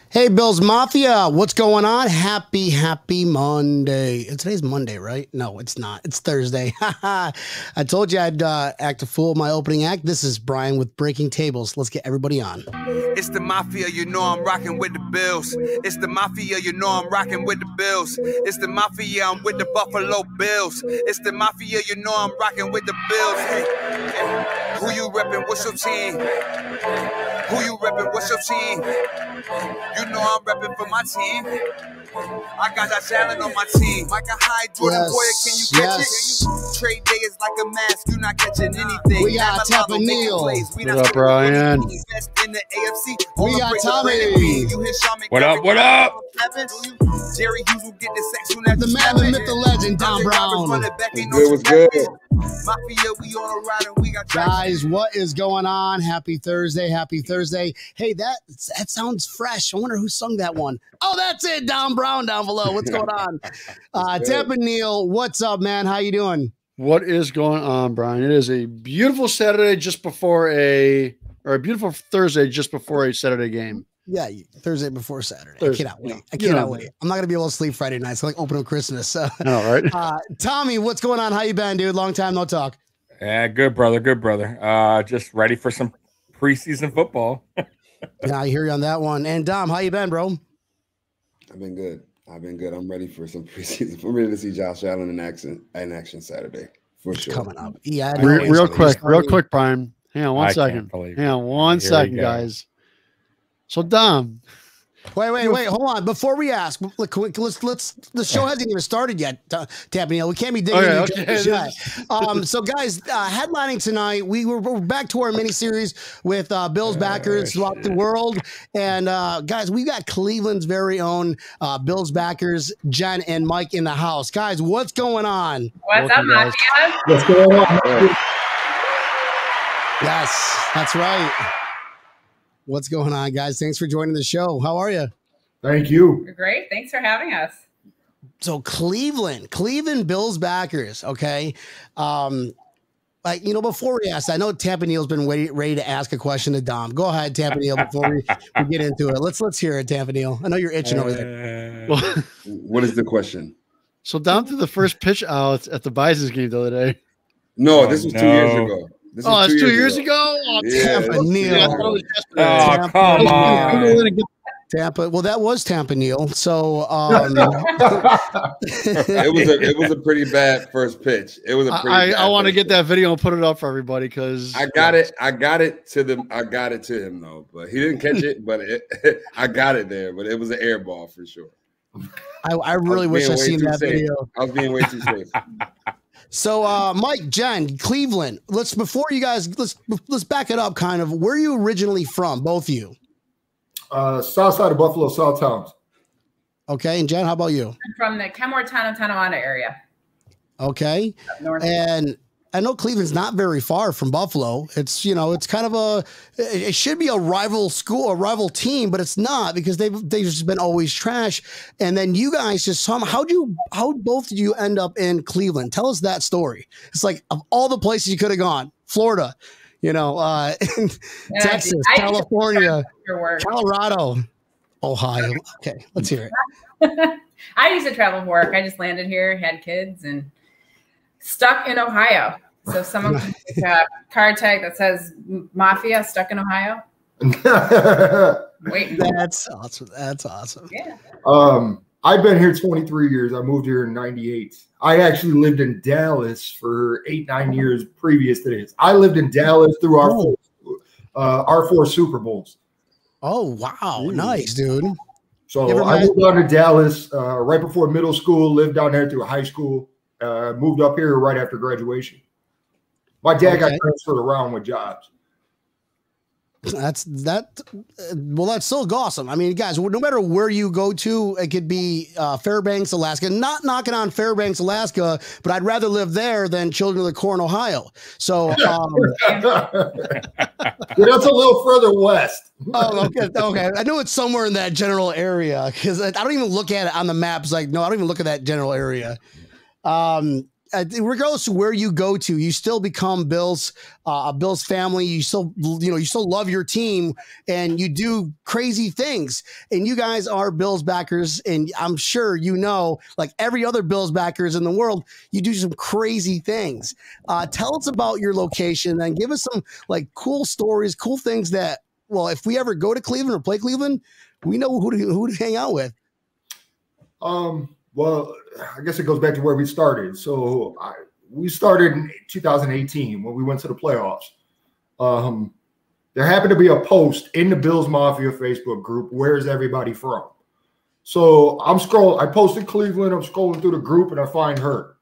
Hey, Bills Mafia, what's going on? Happy Monday. Today's Monday, right? No, it's not. It's Thursday. I told you I'd act a fool in my opening act. This is Brian with Breaking Tables. Let's get everybody on. It's the Mafia, you know I'm rocking with the Bills. It's the Mafia, you know I'm rocking with the Bills. It's the Mafia, I'm with the Buffalo Bills. It's the Mafia, you know I'm rocking with the Bills. Hey, who you reppin'? What's your team? Who you reppin'? What's your team? You know I'm reppin' for my team. I got that talent on my team. Like a high Jordan Boyer, can you catch it? Trade day is like a mask, you're not catching anything. We got Tampa Neal. What up, Brian? In the AFC. We got Tommy. What up, what up? Jerry Hughes will get the sex soon after the man, the myth, the legend, Don Brown. What's good? Mafia, we on a ride and we got guys, what is going on? Happy Thursday. Happy Thursday. Hey, that sounds fresh. I wonder who sung that one. Oh, that's it. Don Brown down below. What's going on? Tampa Neal, what's up, man? How you doing? What is going on, Brian? It is a beautiful Saturday just before a beautiful Thursday just before a Saturday game. Yeah, Thursday before Saturday. I cannot wait. I cannot wait. I'm not going to be able to sleep Friday night. So like open up Christmas. No, right? Tommy, what's going on? How you been, dude? Long time no talk. Yeah, good brother. Good brother. Just ready for some preseason football. Yeah, I hear you on that one. And Dom, how you been, bro? I've been good. I'm ready for some preseason. I'm ready to see Josh Allen in action Saturday for sure. Coming up. Yeah. Real quick, Brian. Hang on one second. Hang on one second, guys. So, Dom. Wait. Hold on. Before we ask, let's the show hasn't even started yet, Tampa Neal. We can't be digging yet. So, guys, headlining tonight, we're back to our mini-series with Billsbackers throughout the world. And, guys, we got Cleveland's very own Billsbackers, Jen and Mike in the house. Guys, what's going on? What's up, Mafia? What's going on? Yes, that's right. What's going on, guys? Thanks for joining the show. How are you? Thank you. You're great. Thanks for having us. So Cleveland Billsbackers, okay? Before we ask, I know Tampa Neal's been ready to ask a question to Dom. Go ahead, Tampa Neal, before we get into it. Let's hear it, Tampa Neal. I know you're itching over there. What is the question? So Dom threw the first pitch out at the Bisons game the other day. No, this was 2 years ago. That's 2 years ago? Oh, yeah. Tampa Neal. Oh, come on. Tampa. Well, that was Tampa Neal. So it was a pretty bad first pitch. It was a pretty I want to get that video and put it up for everybody because I got it to him though, but he didn't catch it, but I got it there, but it was an air ball for sure. I really wish I seen that video. I was being way too safe. So, Mike, Jen, Cleveland. Let's back it up. Kind of. Where are you originally from, both of you? South side of Buffalo, South Towns. Okay, and Jen, how about you? I'm from the Kenmore, Tonawanda area. Okay, and I know Cleveland's not very far from Buffalo. It's it's kind of it should be a rival school, a rival team, but it's not because they've just been always trash. And then you guys how both of you end up in Cleveland? Tell us that story. It's like of all the places you could have gone, Florida, Texas, California, Colorado, Ohio. Okay, let's hear it. I used to travel for work. I just landed here, had kids, and stuck in Ohio. So someone can take a card tag that says Mafia stuck in Ohio. Wait, that's awesome. That's awesome. Yeah. I've been here 23 years. I moved here in '98. I actually lived in Dallas for 8-9 years previous to this. I lived in Dallas through our four Super Bowls. Oh wow, nice, dude. So I moved down to Dallas right before middle school. Lived down there through high school. Moved up here right after graduation. My dad got transferred around with jobs. That's still awesome. I mean, guys, no matter where you go to, it could be Fairbanks, Alaska. Not knocking on Fairbanks, Alaska, but I'd rather live there than Children of the Corn, Ohio. So that's a little further west. Okay. I know it's somewhere in that general area because I don't even look at it on the maps. Like, no, I don't even look at that general area. regardless of where you go to, you still become Bills, a Bills family. You still love your team, and you do crazy things. And you guys are Bills backers, and I'm sure like every other Bills backers in the world, you do some crazy things. Tell us about your location, and give us some like cool stories, cool things that, well, if we ever go to Cleveland or play Cleveland, we know who to hang out with. Well, I guess it goes back to where we started. So we started in 2018 when we went to the playoffs. There happened to be a post in the Bills Mafia Facebook group. Where's everybody from? So I posted Cleveland. I'm scrolling through the group and I find her.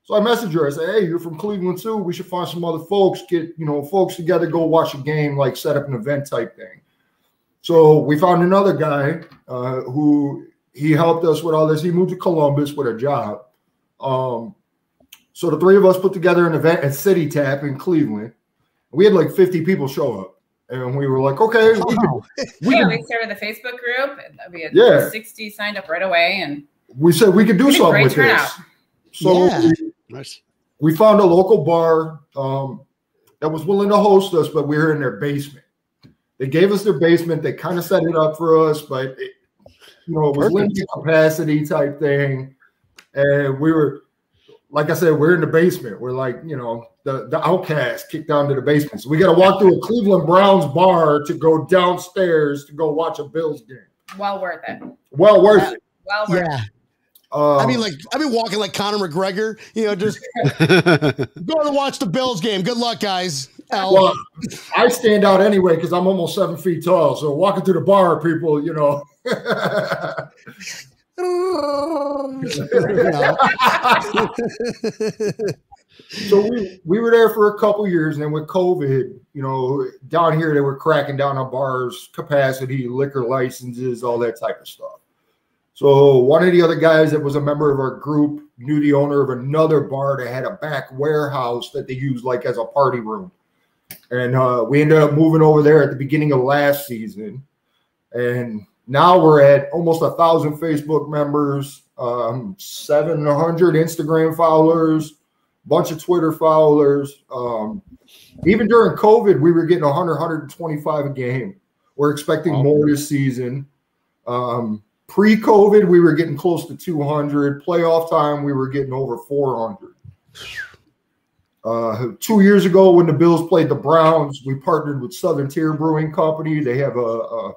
So I message her. I say, hey, you're from Cleveland too. We should find some other folks, get, folks together, go watch a game, like set up an event type thing. So we found another guy who he helped us with all this. He moved to Columbus with a job. So the three of us put together an event at City Tap in Cleveland. We had like 50 people show up. And we were like, okay. We started the Facebook group. We had 60 signed up right away. And we said we could do something with this. So we found a local bar that was willing to host us, but we were in their basement. They gave us their basement. They kind of set it up for us, but it was limited capacity type thing. And we were, like I said, we're in the basement. We're like, the outcasts kicked down to the basement. So we got to walk through a Cleveland Browns bar to go downstairs to go watch a Bills game. Well worth it. Well worth it. Well worth it. I've been walking like Conor McGregor, just go to watch the Bills game. Good luck, guys. Well, I stand out anyway because I'm almost 7 feet tall. So walking through the bar, people, So we were there for a couple years, and then with COVID, down here they were cracking down on bars, capacity, liquor licenses, all that type of stuff. So one of the other guys that was a member of our group knew the owner of another bar that had a back warehouse that they used like as a party room. And we ended up moving over there at the beginning of last season. And now we're at almost 1,000 Facebook members, 700 Instagram followers, bunch of Twitter followers. Even during COVID, we were getting 100, 125 a game. We're expecting more this season. Pre-COVID, we were getting close to 200. Playoff time, we were getting over 400. 2 years ago, when the Bills played the Browns, we partnered with Southern Tier Brewing Company. They have a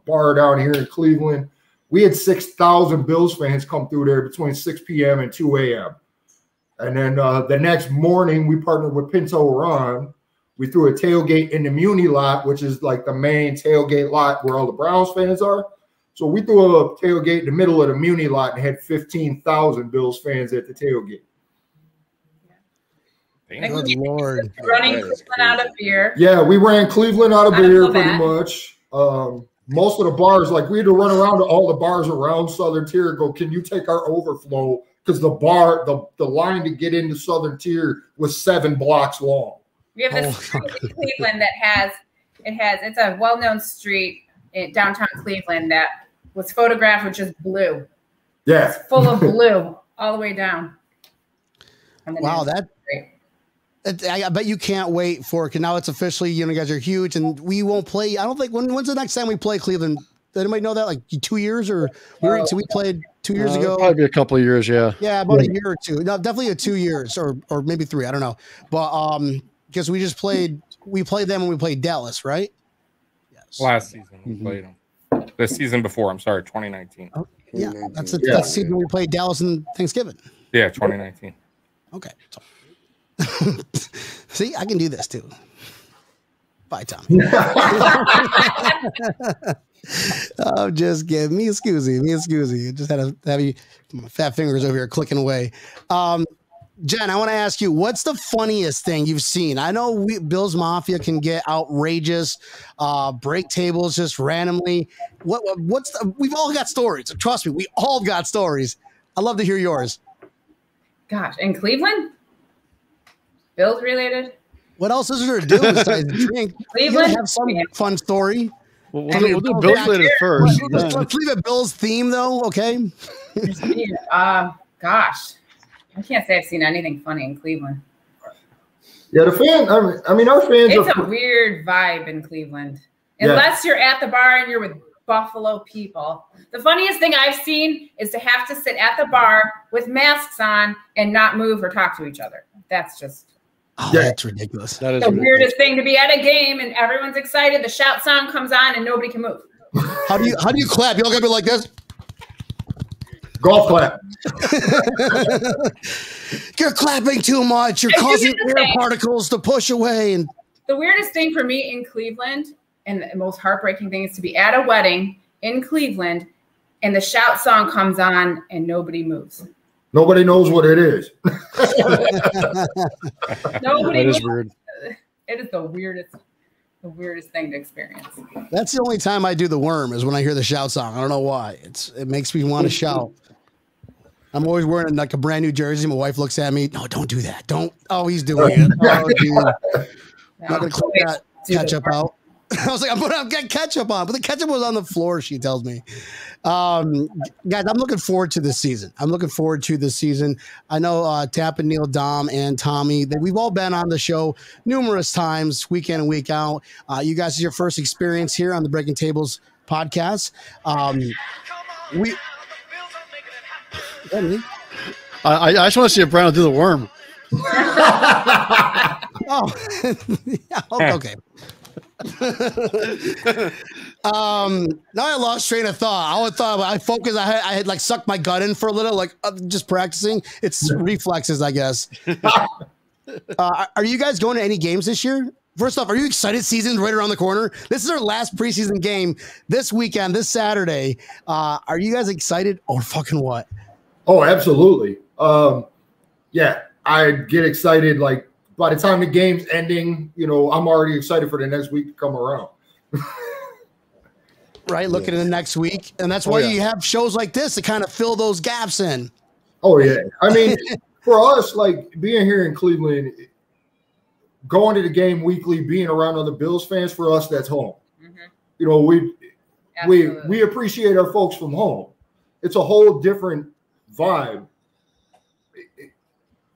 bar down here in Cleveland. We had 6,000 Bills fans come through there between 6 p.m. and 2 a.m. And then the next morning, we partnered with Pinto Ron. We threw a tailgate in the Muni lot, which is like the main tailgate lot where all the Browns fans are. So we threw a tailgate in the middle of the Muni lot and had 15,000 Bills fans at the tailgate. Good Lord. Running Cleveland out of beer. Yeah, we ran Cleveland out of beer pretty much. Most of the bars, like we had to run around to all the bars around Southern Tier and go, can you take our overflow? Because the line to get into Southern Tier was 7 blocks long. We have this street in Cleveland that it's a well-known street in downtown Cleveland that was photographed with just blue. Yeah. It's full of blue all the way down. Wow, I bet you can't wait for it, because now it's officially, you guys are huge, and we won't play. I don't think, when's the next time we play Cleveland? Did anybody know that? Like 2 years, or so we played 2 years ago? Probably a couple of years, yeah. Yeah, about a year or two. No, definitely 2 years, or maybe 3. I don't know. But because we played them when we played Dallas, right? Yes. Last season we played them. The season before, I'm sorry, 2019. Oh, yeah, that's the season we played Dallas and Thanksgiving. Yeah, 2019. Okay. See, I can do this too. Bye, Tom. I'm just kidding. Me excusey. Just had to have you, my fat fingers over here clicking away. Jen, I want to ask you, what's the funniest thing you've seen? I know Bills Mafia can get outrageous, break tables just randomly. We've all got stories. Trust me, we all got stories. I'd love to hear yours. Gosh, in Cleveland? Bills related? What else is there to do besides drink? Cleveland? Have some fun story. We'll do Bills related first. Let's leave a Bills theme though, okay? Gosh. I can't say I've seen anything funny in Cleveland. Yeah, the fan. I mean, our fans. It's a weird vibe in Cleveland, unless you're at the bar and you're with Buffalo people. The funniest thing I've seen is to have to sit at the bar with masks on and not move or talk to each other. That's just. Oh, that's ridiculous. That is the ridiculous. weirdest thing to be at a game and everyone's excited. The shout song comes on and nobody can move. How do you clap? You all gotta be like this. Golf clap. You're clapping too much. You're causing air particles to push away. And the weirdest thing for me in Cleveland, and the most heartbreaking thing, is to be at a wedding in Cleveland and the shout song comes on and nobody moves. Nobody knows what it is. Nobody. That is weird. It is the weirdest thing to experience. that's the only time I do the worm is when I hear the shout song. I don't know why. It makes me want to shout. I'm always wearing like a brand new jersey. My wife looks at me. No, don't do that. Don't. Oh, he's doing it. Oh, dude. I'm not gonna clip that ketchup out. I was like, I'm gonna get ketchup on, but the ketchup was on the floor. She tells me, guys, I'm looking forward to this season. I know Tap and Neil, Dom, and Tommy, that we've all been on the show numerous times, week in and week out. You guys, is your first experience here on the Breaking Tables podcast. I just want to see if Brian will do the worm. Oh, yeah, okay. Now I lost train of thought. I focused. I had like sucked my gut in for a little, like just practicing. It's reflexes, I guess. Are you guys going to any games this year? First off, are you excited? Season's right around the corner. This is our last preseason game this weekend, this Saturday. Are you guys excited or fucking what? Oh, absolutely. Yeah, I get excited. Like by the time the game's ending, you know, I'm already excited for the next week to come around. Right, looking at the next week, and that's why you have shows like this to kind of fill those gaps in. Oh yeah, I mean, for us, like being here in Cleveland, going to the game weekly, being around other Bills fans, for us, that's home. Mm-hmm. You know, we appreciate our folks from home. It's a whole different vibe.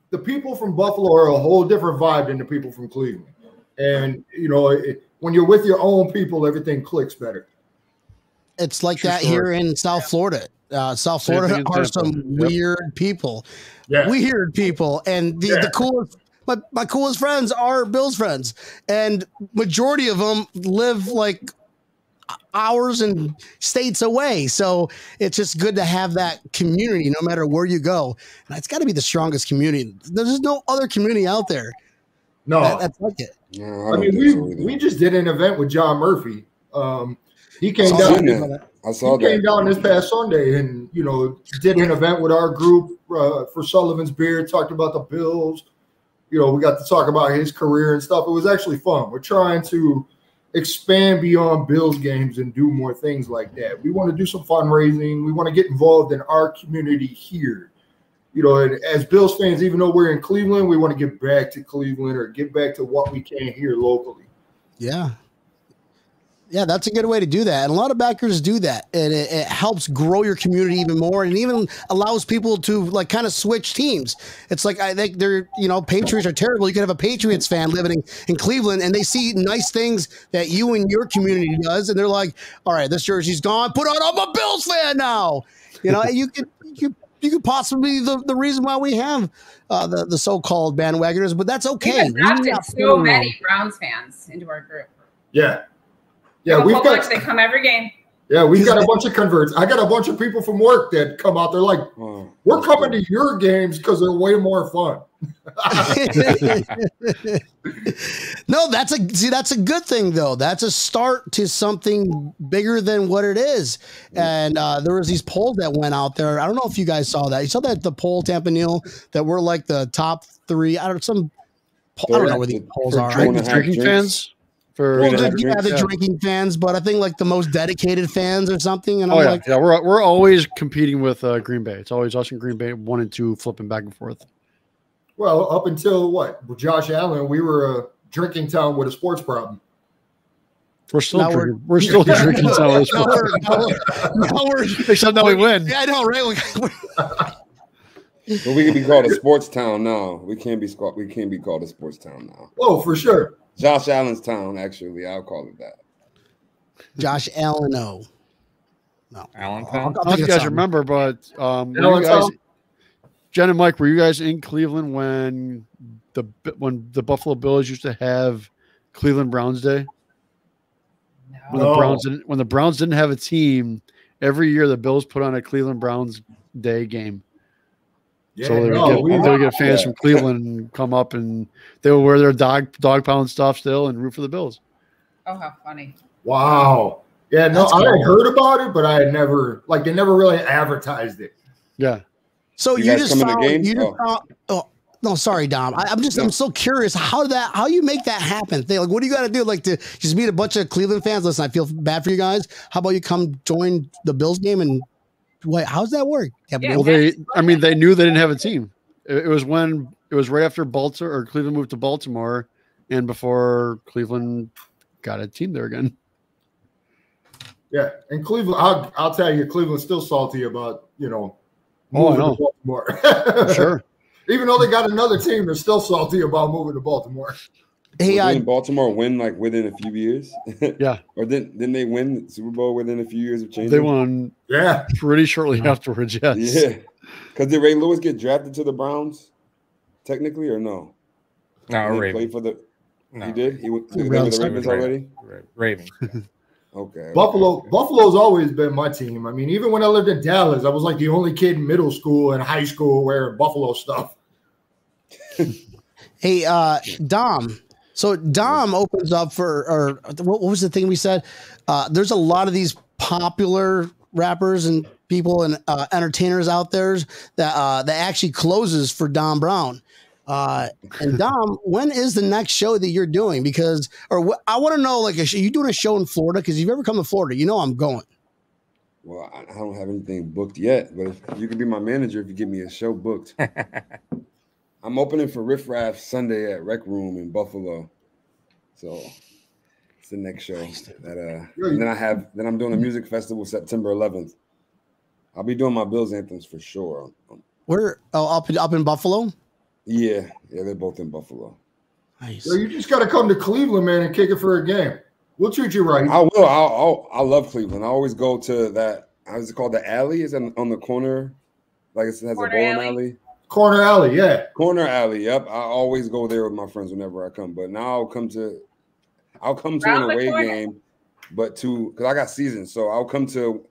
The people from Buffalo are a whole different vibe than the people from Cleveland, and you know, when you're with your own people, everything clicks better. It's like that here in South Florida. South Florida are some weird people. Yeah. Weird people. And the coolest, my coolest friends are Bill's friends. And majority of them live like hours and states away. So it's just good to have that community no matter where you go. And it's got to be the strongest community. There's no other community out there. No. That's like it. No, I mean, we just did an event with John Murphy. He came down. I saw he came down this past Sunday, and you know, did an event with our group for Sullivan's Beer. Talked about the Bills. You know, we got to talk about his career and stuff. It was actually fun. We're trying to expand beyond Bills games and do more things like that. We want to do some fundraising. We want to get involved in our community here. You know, and as Bills fans, even though we're in Cleveland, we want to get back to Cleveland or get back to what we can here locally. Yeah. Yeah, that's a good way to do that. And a lot of backers do that. And it helps grow your community even more, and even allows people to like kind of switch teams. It's like I think they're, you know, Patriots are terrible. You could have a Patriots fan living in Cleveland and they see nice things that you and your community does. And they're like, all right, this jersey's gone. Put on, I'm a Bills fan now. You know, you could possibly be the reason why we have the so-called bandwagoners, but that's okay. We've adopted so many Browns fans into our group. Yeah. Yeah, we've got. They come every game. Yeah, we've got a bunch of converts. I got a bunch of people from work that come out. They're like, "We're coming to your games because they're way more fun." No, that's a good thing though. That's a start to something bigger than what it is. And there was these polls that went out there. I don't know if you guys saw that. You saw that the poll, Tampa Neal, that we're like the top 3. I don't know where these polls are. Drinking fans. The drinking fans, but I think like the most dedicated fans or something. And we're always competing with Green Bay. It's always us and Green Bay 1 and 2 flipping back and forth. Well, up until with Josh Allen, we were a drinking town with a sports problem. We're still drinking. We're still drinking town. Now we're except now we win. Yeah, I know, right? But we can be called a sports town now. We can't be called a sports town now. Oh, for sure. Josh Allen's town, actually, I'll call it that. Josh Allen, no. Allentown. I don't know if you guys remember, but were you guys, Jen and Mike, were you guys in Cleveland when the Buffalo Bills used to have Cleveland Browns Day? No. When the Browns didn't have a team, every year the Bills put on a Cleveland Browns Day game. Yeah, So they would get fans from Cleveland come up, and they would wear their dog pound stuff still and root for the Bills. Oh, how funny! Wow. Yeah, no, I had heard about it, but I had never they never really advertised it. Yeah. So You you guys just come in the found game? you just found, oh no, sorry, Dom. I'm so curious how you make that happen. Like, what do you got to do? Like, to just meet a bunch of Cleveland fans? Listen, I feel bad for you guys. How about you come join the Bills game and wait? How's that work? Yeah, Well, they knew they didn't have a team. It was right after Cleveland moved to Baltimore, and before Cleveland got a team there again. Yeah, and Cleveland, I'll tell you, Cleveland's still salty about I moving know. to Baltimore. Sure. Even though they got another team, they're still salty about moving to Baltimore. Hey, Didn't Baltimore win like within a few years? Yeah. Or didn't they win the Super Bowl within a few years of changing? They won pretty shortly afterwards, yes. Yeah. Because did Ray Lewis get drafted to the Browns, technically, or no? No, He Ravens. played for the. No. He did. He went to the Browns. Ravens already. Ravens. Okay. Buffalo's always been my team. I mean, even when I lived in Dallas, I was like the only kid in middle school and high school wearing Buffalo stuff. Hey, Dom. So Dom opens up or what was the thing we said? There's a lot of these popular rappers and people and entertainers out there that actually closes for Dom Brown. And Dom, when is the next show that you're doing? Because, I want to know, like, are you doing a show in Florida? Because if you've ever come to Florida, you know I'm going. Well, I don't have anything booked yet, but if you can be my manager if you get me a show booked. I'm opening for Riff Raff Sunday at Rec Room in Buffalo. So it's the next show. And then I'm doing a music festival September 11th. I'll be doing my Bills anthems for sure. Where? Oh, up in Buffalo? Yeah, they're both in Buffalo. Nice. So you just got to come to Cleveland, man, and kick it for a game. We'll treat you right. I will. I love Cleveland. I always go to that. How's it called? The alley is on the corner. Like it has a bowling alley. Corner alley, yeah. Corner alley. Yep. I always go there with my friends whenever I come. But now I'll come to an away game, because I got seasons, so I'll come to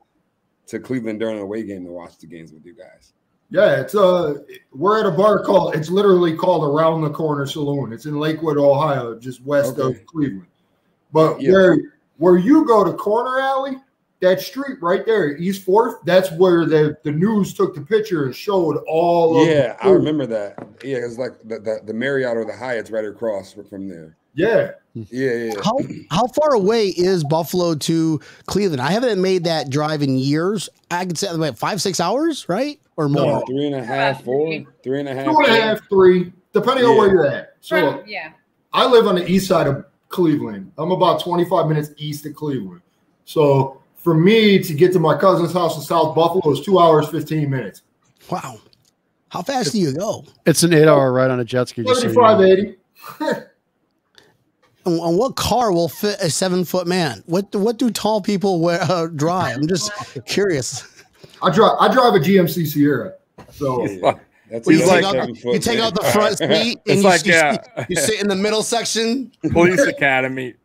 Cleveland during an away game to watch the games with you guys. Yeah, it's we're at a bar it's literally called Around the Corner Saloon. It's in Lakewood, Ohio, just west of Cleveland. But where you go to Corner Alley, that street right there, East 4th, that's where the news took the picture and showed all of the I remember that. Yeah, it's like the Marriott or the Hyatt's right across from there. Yeah. Yeah. How far away is Buffalo to Cleveland? I haven't made that drive in years. I could say about 5-6 hours, right? Or more. 3.5, 4, 3.5. 2.5, 3, depending on where you're at. So I live on the east side of Cleveland. I'm about 25 minutes east of Cleveland. So for me to get to my cousin's house in South Buffalo is 2 hours, 15 minutes. Wow. How fast do you go? It's an 8-hour ride on a jet ski. 75, 80. And what car will fit a 7-foot man? What do tall people drive? I'm just curious. I drive a GMC Sierra. So you take out the front seat and you sit in the middle section. Police Academy.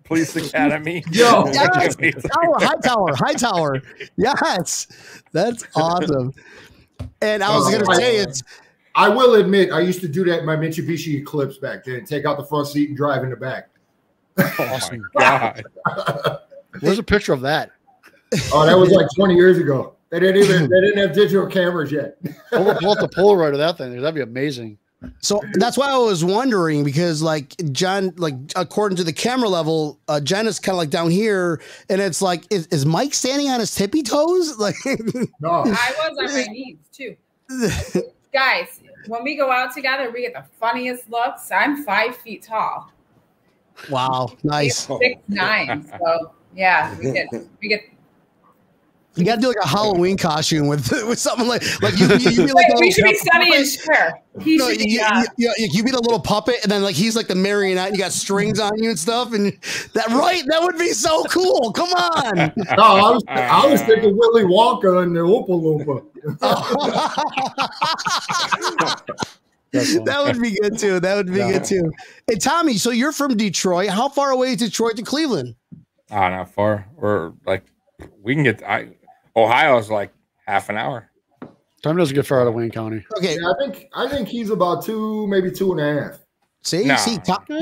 Yo, yes. High tower. Yes, that's awesome. And I was gonna say I will admit I used to do that in my Mitsubishi Eclipse back then. Take out the front seat and drive in the back. Awesome. God. Where's a picture of that? Oh, that was like 20 years ago. They didn't have digital cameras yet. Pull out the Polaroid of that thing. That'd be amazing. So that's why I was wondering, because like John, like according to the camera level, Jen is kind of like down here, and it's like, is Mike standing on his tippy toes? Like, no, I was on my knees too. Guys, when we go out together, we get the funniest looks. I'm 5 feet tall. Wow, nice. 6'9". So yeah, we get. You got to do like a Halloween costume with something like you be like. Wait, we should be Sonny and Cher. He should be. You be the little puppet, and then like he's like the marionette. And you got strings on you and stuff, and that would be so cool. Come on. No, I was thinking Willy Wonka and the Oompa Loompa. That would be good too. That would be good too. Hey Tommy, so you're from Detroit. How far away is Detroit to Cleveland? Oh, not far. We're like we can get. Ohio's like half an hour. Tommy doesn't get far out of Wayne County. Okay, yeah, I think he's about 2, maybe 2.5. See, No.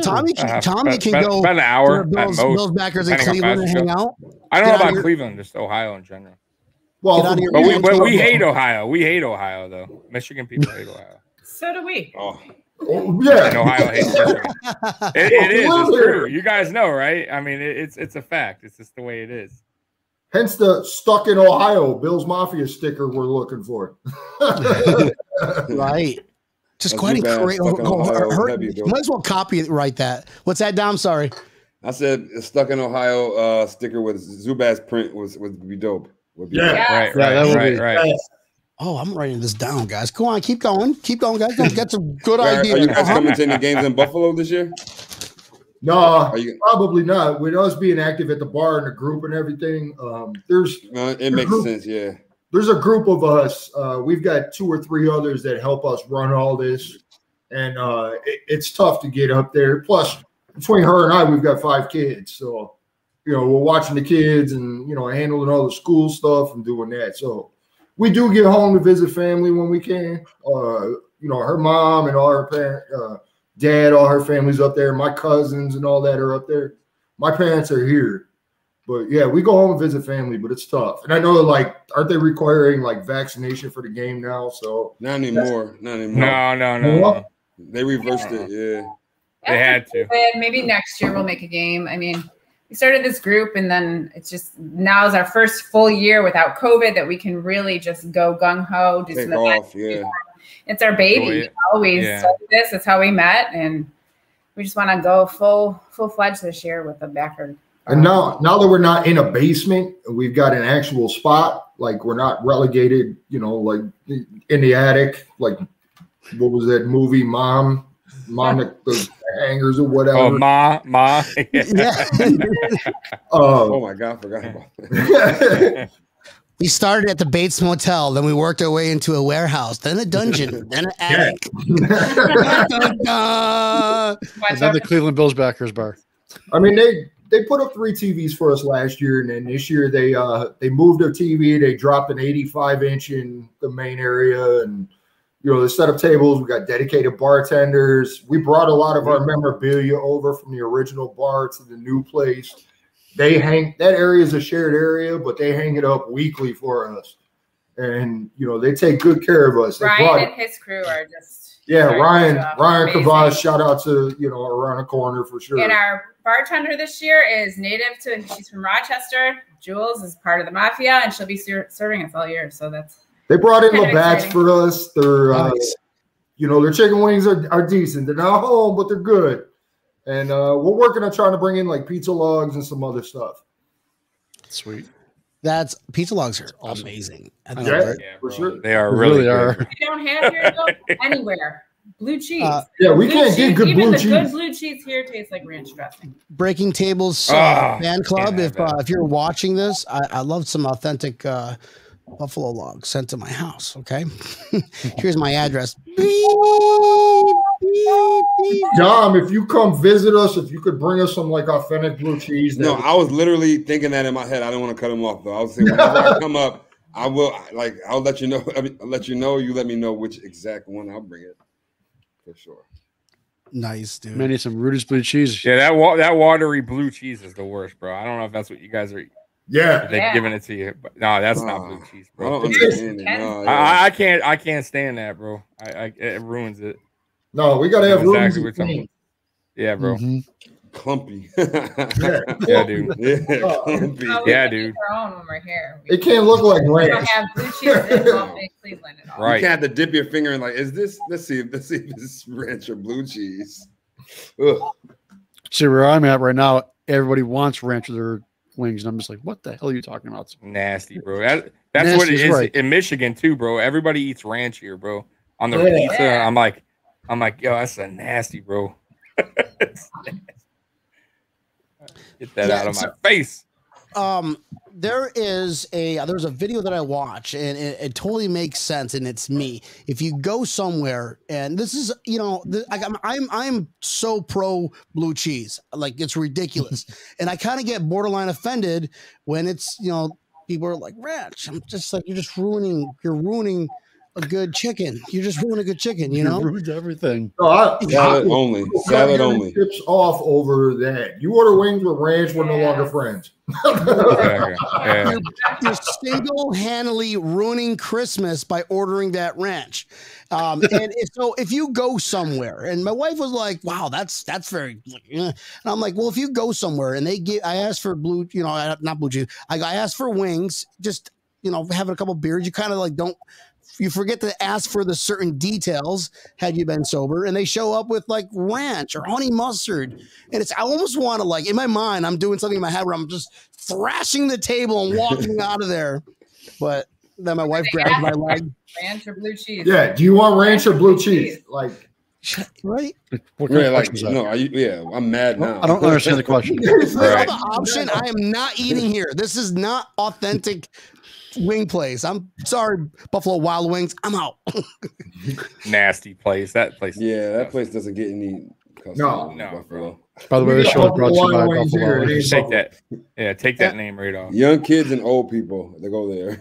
Tommy can go about an hour to at most. Billsbackers in Cleveland and hang out. I don't know about Cleveland, just Ohio in general. Well, But we hate Ohio. We hate Ohio though. Michigan people hate Ohio. So do we. Oh, yeah. And Ohio hates Michigan. It is. It's true. You guys know, right? I mean, it's a fact. It's just the way it is. Hence the stuck in Ohio Bills Mafia sticker we're looking for. Right. Just quite incredible. Might as well copyright that. What's that, Dom? Sorry. I said stuck in Ohio sticker with Zubaz print would be dope. Would be Right. Oh, I'm writing this down, guys. Go on, keep going, guys. Don't get some good ideas. Are you guys coming to any games in Buffalo this year? No, probably not. With us being active at the bar and the group and everything, it makes sense. Yeah, there's a group of us. We've got 2 or 3 others that help us run all this, and it's tough to get up there. Plus, between her and I, we've got 5 kids, so we're watching the kids and handling all the school stuff and doing that. So we do get home to visit family when we can. Her mom and all her parents. Dad, all her family's up there. My cousins and all that are up there. My parents are here. But, yeah, we go home and visit family, but it's tough. And I know, aren't they requiring, vaccination for the game now? So Not anymore. No. They reversed it, yeah. They had to. Maybe next year we'll make a game. I mean, we started this group, and then it's just now is our first full year without COVID that we can really just go gung-ho. Do some events. It's our baby. We started this. That's how we met, and we just want to go full-fledged this year with the backer. And now that we're not in a basement, we've got an actual spot. We're not relegated, in the attic. What was that movie, Mom, the hangers or whatever. Oh, Ma. Yeah. Oh my God, I forgot about that. We started at the Bates Motel, then we worked our way into a warehouse, then a dungeon, then an attic. And then the Cleveland Billsbackers bar. I mean, they put up 3 TVs for us last year, and then this year they moved their TV. They dropped an 85-inch in the main area, and they set up tables. We got dedicated bartenders. We brought a lot of our memorabilia over from the original bar to the new place. That area is a shared area, but they hang it up weekly for us, and they take good care of us. Ryan and his crew are just Ryan Kavaz, shout out to around the corner for sure. And our bartender this year is she's from Rochester. Jules is part of the Mafia, and she'll be serving us all year. So they brought in Labatt's for us. They're nice. Their chicken wings are decent. They're not home, but they're good. And we're working on trying to bring in pizza logs and some other stuff. Sweet. That's pizza logs are amazing. For sure. They are really are. We don't have here anywhere. Blue cheese. We can't get good blue cheese. Good blue cheese here tastes like ranch dressing. Breaking Tables fan club. If you're watching this, I love some authentic buffalo logs sent to my house. Okay, here's my address. Dom, if you come visit us, if you could bring us some authentic blue cheese. No, I was literally thinking that in my head. I don't want to cut him off though. I was saying whenever I come up, I will I'll let you know. I'll let you know. You let me know which exact one. I'll bring it for sure. Nice, dude. Man, need some Rudy's blue cheese. Yeah, that watery blue cheese is the worst, bro. I don't know if that's what you guys are. Yeah, they're giving it to you, but no, that's not blue cheese, bro. I don't understand it. I can't stand that, bro. It ruins it. No, we gotta have exactly yeah, bro. Clumpy. Yeah, dude. Yeah, clumpy. Yeah, dude. Our own when we're here. It can't look like ranch. We don't have blue cheese in Cleveland at all. Right. You can't have to dip your finger in is this? Let's see if this is ranch or blue cheese. Ugh. See where I'm at right now. Everybody wants ranch with their wings, and I'm just like, what the hell are you talking about? Nasty, bro. That's nasty what it is right. In Michigan too, bro. Everybody eats ranch here, bro. On their pizza, I'm like, yo, that's a nasty, bro. Get that out of my face. There's a video that I watch, and it totally makes sense, and it's me. If you go somewhere, and this is, I'm so pro blue cheese, like it's ridiculous, and I kind of get borderline offended when it's, people are like ranch. I'm just like, you're ruining a good chicken. You just ruin a good chicken, You ruined everything. Salad only. Salad only. Tips off over that. You order wings with ranch, we're no longer friends. You're single-handedly ruining Christmas by ordering that ranch. And if you go somewhere, and my wife was like, "Wow, that's very," and I'm like, "Well, if you go somewhere and I asked for blue, not blue cheese. I asked for wings, just having a couple beers. You kind of like you forget to ask for the certain details had you been sober, and they show up with like ranch or honey mustard. And I almost want to, like, in my mind, I'm doing something in my head where I'm just thrashing the table and walking out of there. But then my wife grabs my leg. Ranch or blue cheese? Yeah. Do you want ranch or blue cheese? Like, right? I'm mad now. I don't understand the question. The option, I am not eating here. This is not authentic wing place. I'm sorry, Buffalo Wild Wings. I'm out. Nasty place. That place. Yeah, that place doesn't get any. No. Buffalo. By the way, this show is brought to you by Buffalo. Take that. Yeah, take that name right off. Young kids and old people that go there.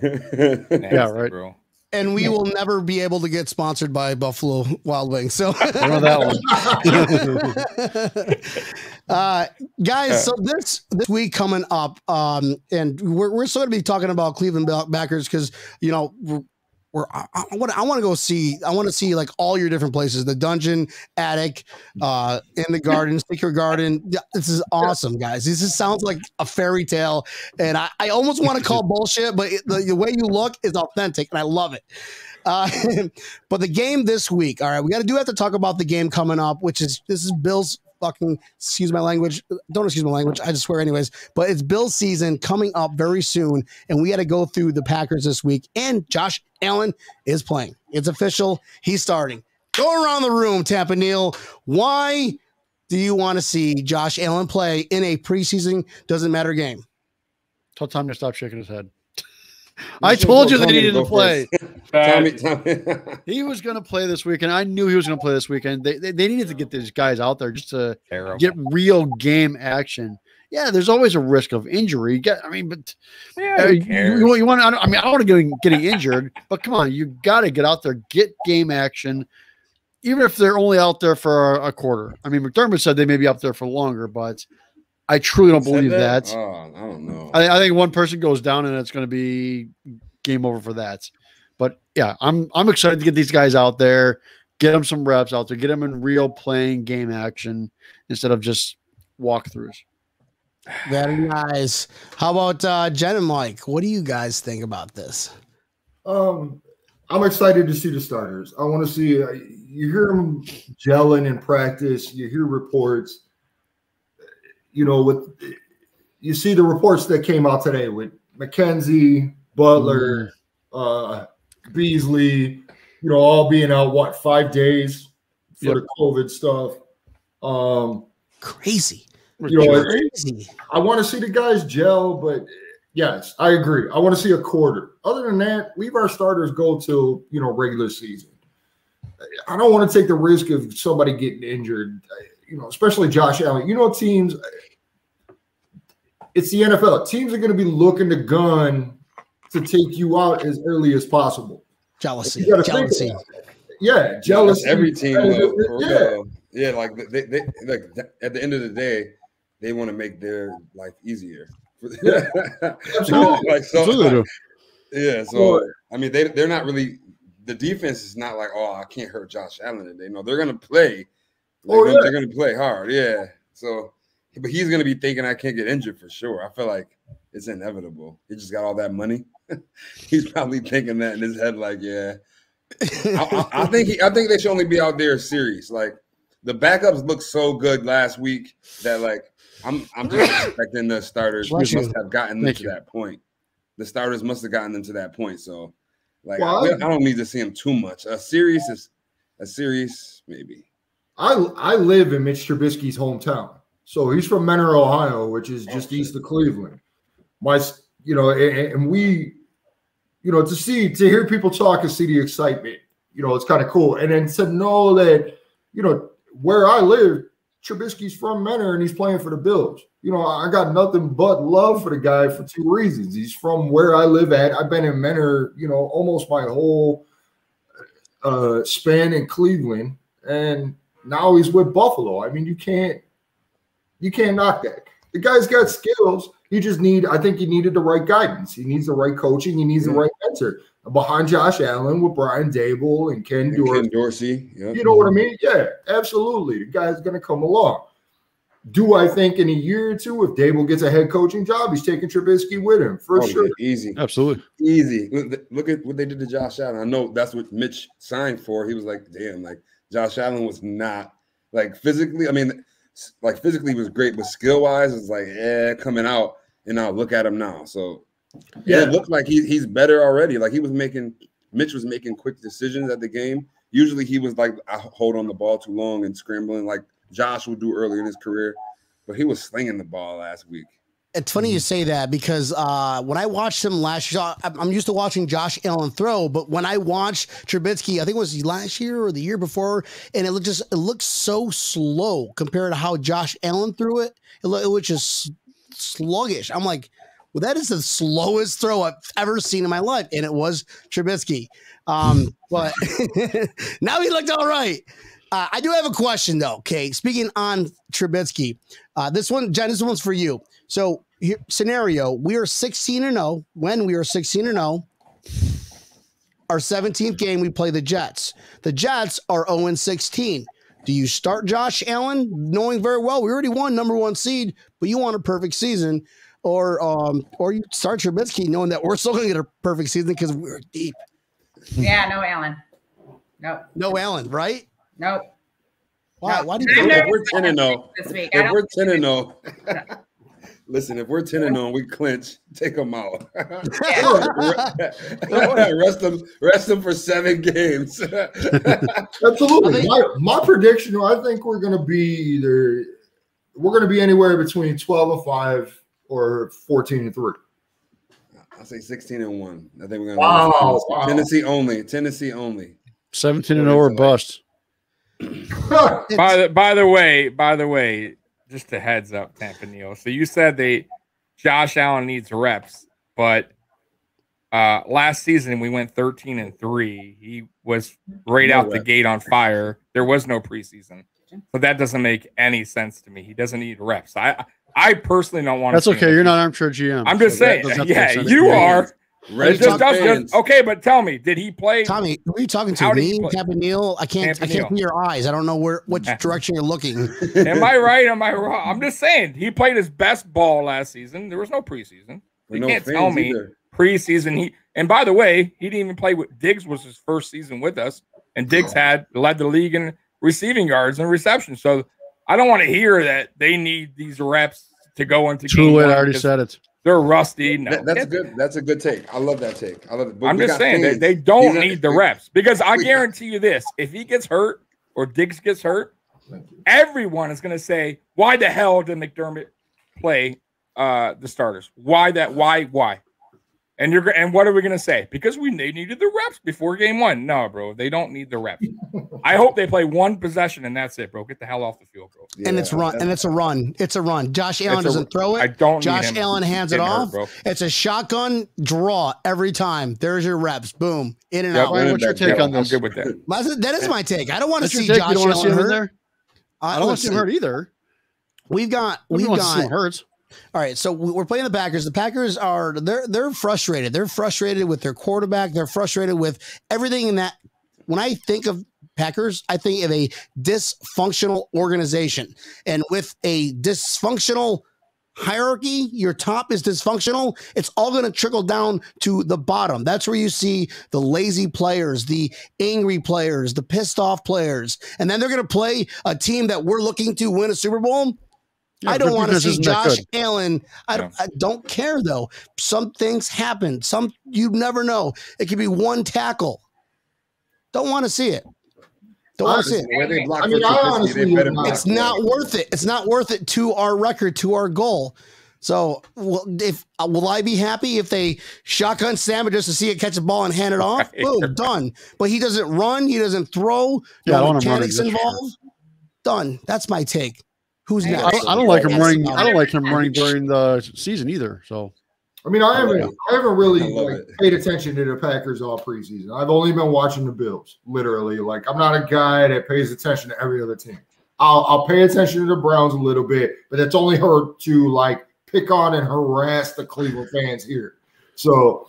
Nasty, yeah, right. Bro. And we will never be able to get sponsored by Buffalo Wild Wings. So that one. Guys, so this week coming up, and we're still going to be talking about Clevelandbackers because, I want to see like all your different places, the dungeon, attic, in the garden, secret garden. This is awesome, guys. This sounds like a fairy tale, and I almost want to call bullshit, but the way you look is authentic, and I love it. But the game this week, all right, we have to talk about the game coming up, this is Bill's fucking, excuse my language. Don't excuse my language. I just swear anyways. But it's Bill's season coming up very soon, and we had to go through the Packers this week. And Josh Allen is playing. It's official. He's starting. Go around the room, Tampa Neal. Why do you want to see Josh Allen play in a preseason doesn't matter game? Tell Tom to stop shaking his head. I told you that he didn't play. Tommy. He was going to play this weekend. I knew he was going to play this weekend. They needed to get these guys out there just to get real game action. Yeah, there's always a risk of injury. You want. I don't want to getting injured, but come on, you got to get out there, get game action, even if they're only out there for a quarter. I mean, McDermott said they may be up there for longer, but I truly don't believe that. Oh, I don't know. I think one person goes down and it's going to be game over for that. But yeah, I'm excited to get these guys out there, get them some reps out there, get them in real playing game action instead of just walkthroughs. Very nice. How about Jen and Mike? What do you guys think about this? I'm excited to see the starters. I want to see you hear them gelling in practice. You hear reports. You see the reports that came out today with McKenzie, Butler, Beasley, all being out 5 days for the COVID stuff. Crazy. Crazy. I want to see the guys gel, but yes, I agree. I want to see a quarter. Other than that, leave our starters go till regular season. I don't want to take the risk of somebody getting injured. Especially Josh Allen. Teams, it's the NFL. Teams are going to be looking to gun to take you out as early as possible. Jealousy. Yeah, jealousy. That's every team. Yeah, like they at the end of the day, they want to make their life easier. Absolutely. So I mean, they're not really. The defense is not like, I can't hurt Josh Allen today. No, they're going to play. They're going to play hard. Yeah. So, but he's going to be thinking I can't get injured for sure. I feel like it's inevitable. He just got all that money. He's probably thinking that in his head, like, yeah. I think they should only be out there serious. Like the backups looked so good last week that like I'm just expecting the starters must have gotten them to that point. The starters must have gotten them to that point. So like I don't need to see him too much. A series maybe. I live in Mitch Trubisky's hometown. So he's from Mentor, Ohio, which is just east of Cleveland. And we, to hear people talk and see the excitement, it's kind of cool. And then to know that, where I live, Trubisky's from Mentor and he's playing for the Bills. I got nothing but love for the guy for two reasons. He's from where I live at. I've been in Mentor, almost my whole span in Cleveland. And now he's with Buffalo. I mean, you can't knock that. The guy's got skills. I think he needed the right guidance. He needs the right coaching. He needs the right mentor. Behind Josh Allen with Brian Dable and Ken Dorsey. Yep. You know what I mean? Yeah, absolutely. The guy's going to come along. Do I think in a year or two, if Dable gets a head coaching job, he's taking Trubisky with him? For sure. Yeah, easy. Absolutely. Easy. Look at what they did to Josh Allen. I know that's what Mitch signed for. He was like, damn, like Josh Allen was not like physically. I mean, like physically he was great, but skill-wise, it's like, coming out. And now look at him now. So it looked like he's better already. Like Mitch was making quick decisions at the game. Usually he was like, I hold on the ball too long and scrambling like Josh would do early in his career. But he was slinging the ball last week. It's funny you say that because when I watched him last year, I'm used to watching Josh Allen throw, but when I watched Trubisky, I think it was last year or the year before, and it looked so slow compared to how Josh Allen threw it. It was just sluggish. I'm like, well, that is the slowest throw I've ever seen in my life, and it was Trubisky. But now he looked all right. I do have a question though. Okay, speaking on Trubisky, this one, Jen, this one's for you. So, here, scenario: we are 16-0. When we are 16-0, our 17th game we play the Jets. The Jets are 0-16. Do you start Josh Allen, knowing very well we already won number 1 seed, but you want a perfect season, or you start Trubisky knowing that we're still going to get a perfect season because we're deep? Yeah, no Allen. Nope. No Allen, right? Nope. Why? No. Why do you think If we're 10-0 this week, if we're 10-0, listen, if we're 10-0, we clinch. Take them out. rest them for 7 games. Absolutely. My prediction, I think we're going to be anywhere between 12-5 or 14-3. I'll say 16-1. I think we're going to Tennessee only. 17-0 or bust. By the way, just a heads up, Tampanil. So you said Josh Allen needs reps, but last season we went 13-3. He was out the gate on fire. There was no preseason, so that doesn't make any sense to me. He doesn't need reps. I personally don't want. That's okay. You're not armchair GM. I'm just saying. Yeah, you are. Okay, but tell me, did he play? Tommy, who are you talking to? Me, Campanile? I can't see your eyes. I don't know which direction you're looking. Am I right? Am I wrong? I'm just saying he played his best ball last season. There was no preseason. You can't tell me preseason. And by the way, he didn't even play with Diggs. Was his first season with us, and Diggs led the league in receiving yards and receptions. So I don't want to hear that they need these reps to go into. Too late. I already said it. They're rusty. No, that's good. That's a good take. I love that take. I love it. I'm just saying they don't need the reps because I guarantee you this: if he gets hurt or Diggs gets hurt, everyone is going to say, "Why the hell did McDermott play the starters? Why that? Why?" And what are we going to say? Because they needed the reps before game 1. No, bro, they don't need the reps. I hope they play 1 possession and that's it, bro. Get the hell off the field, bro. Yeah, and it's a run. It's a run. Josh Allen doesn't throw it. Josh Allen hands it off. Hurt, it's a shotgun draw every time. There's your reps. Boom. In and out. What's your take on this? I'm good with that. That is my take. I don't want to see Josh Allen hurt. I don't want to see him hurt either. We've got hurts. All right, so we're playing the Packers. The Packers they're frustrated. They're frustrated with their quarterback. They're frustrated with everything in that. When I think of Packers, I think of a dysfunctional organization. And with a dysfunctional hierarchy, your top is dysfunctional, it's all going to trickle down to the bottom. That's where you see the lazy players, the angry players, the pissed off players. And then they're going to play a team that we're looking to win a Super Bowl. Yeah, I don't want to see Josh Allen. I don't care, though. Some things happen. You never know. It could be one tackle. Don't want to see it. Don't want to see it. It's not worth it. It's not worth it to our record, to our goal. So will I be happy if they shotgun Sam just to see it catch a ball and hand it off? Right. Boom, done. But he doesn't run. He doesn't throw. No mechanics involved. Done. That's my take. Who's next? I don't like him running. I don't like him running during the season either. So. I mean, I haven't really paid attention to the Packers all preseason. I've only been watching the Bills, literally. Like, I'm not a guy that pays attention to every other team. I'll pay attention to the Browns a little bit, but it's only her to like pick on and harass the Cleveland fans here. So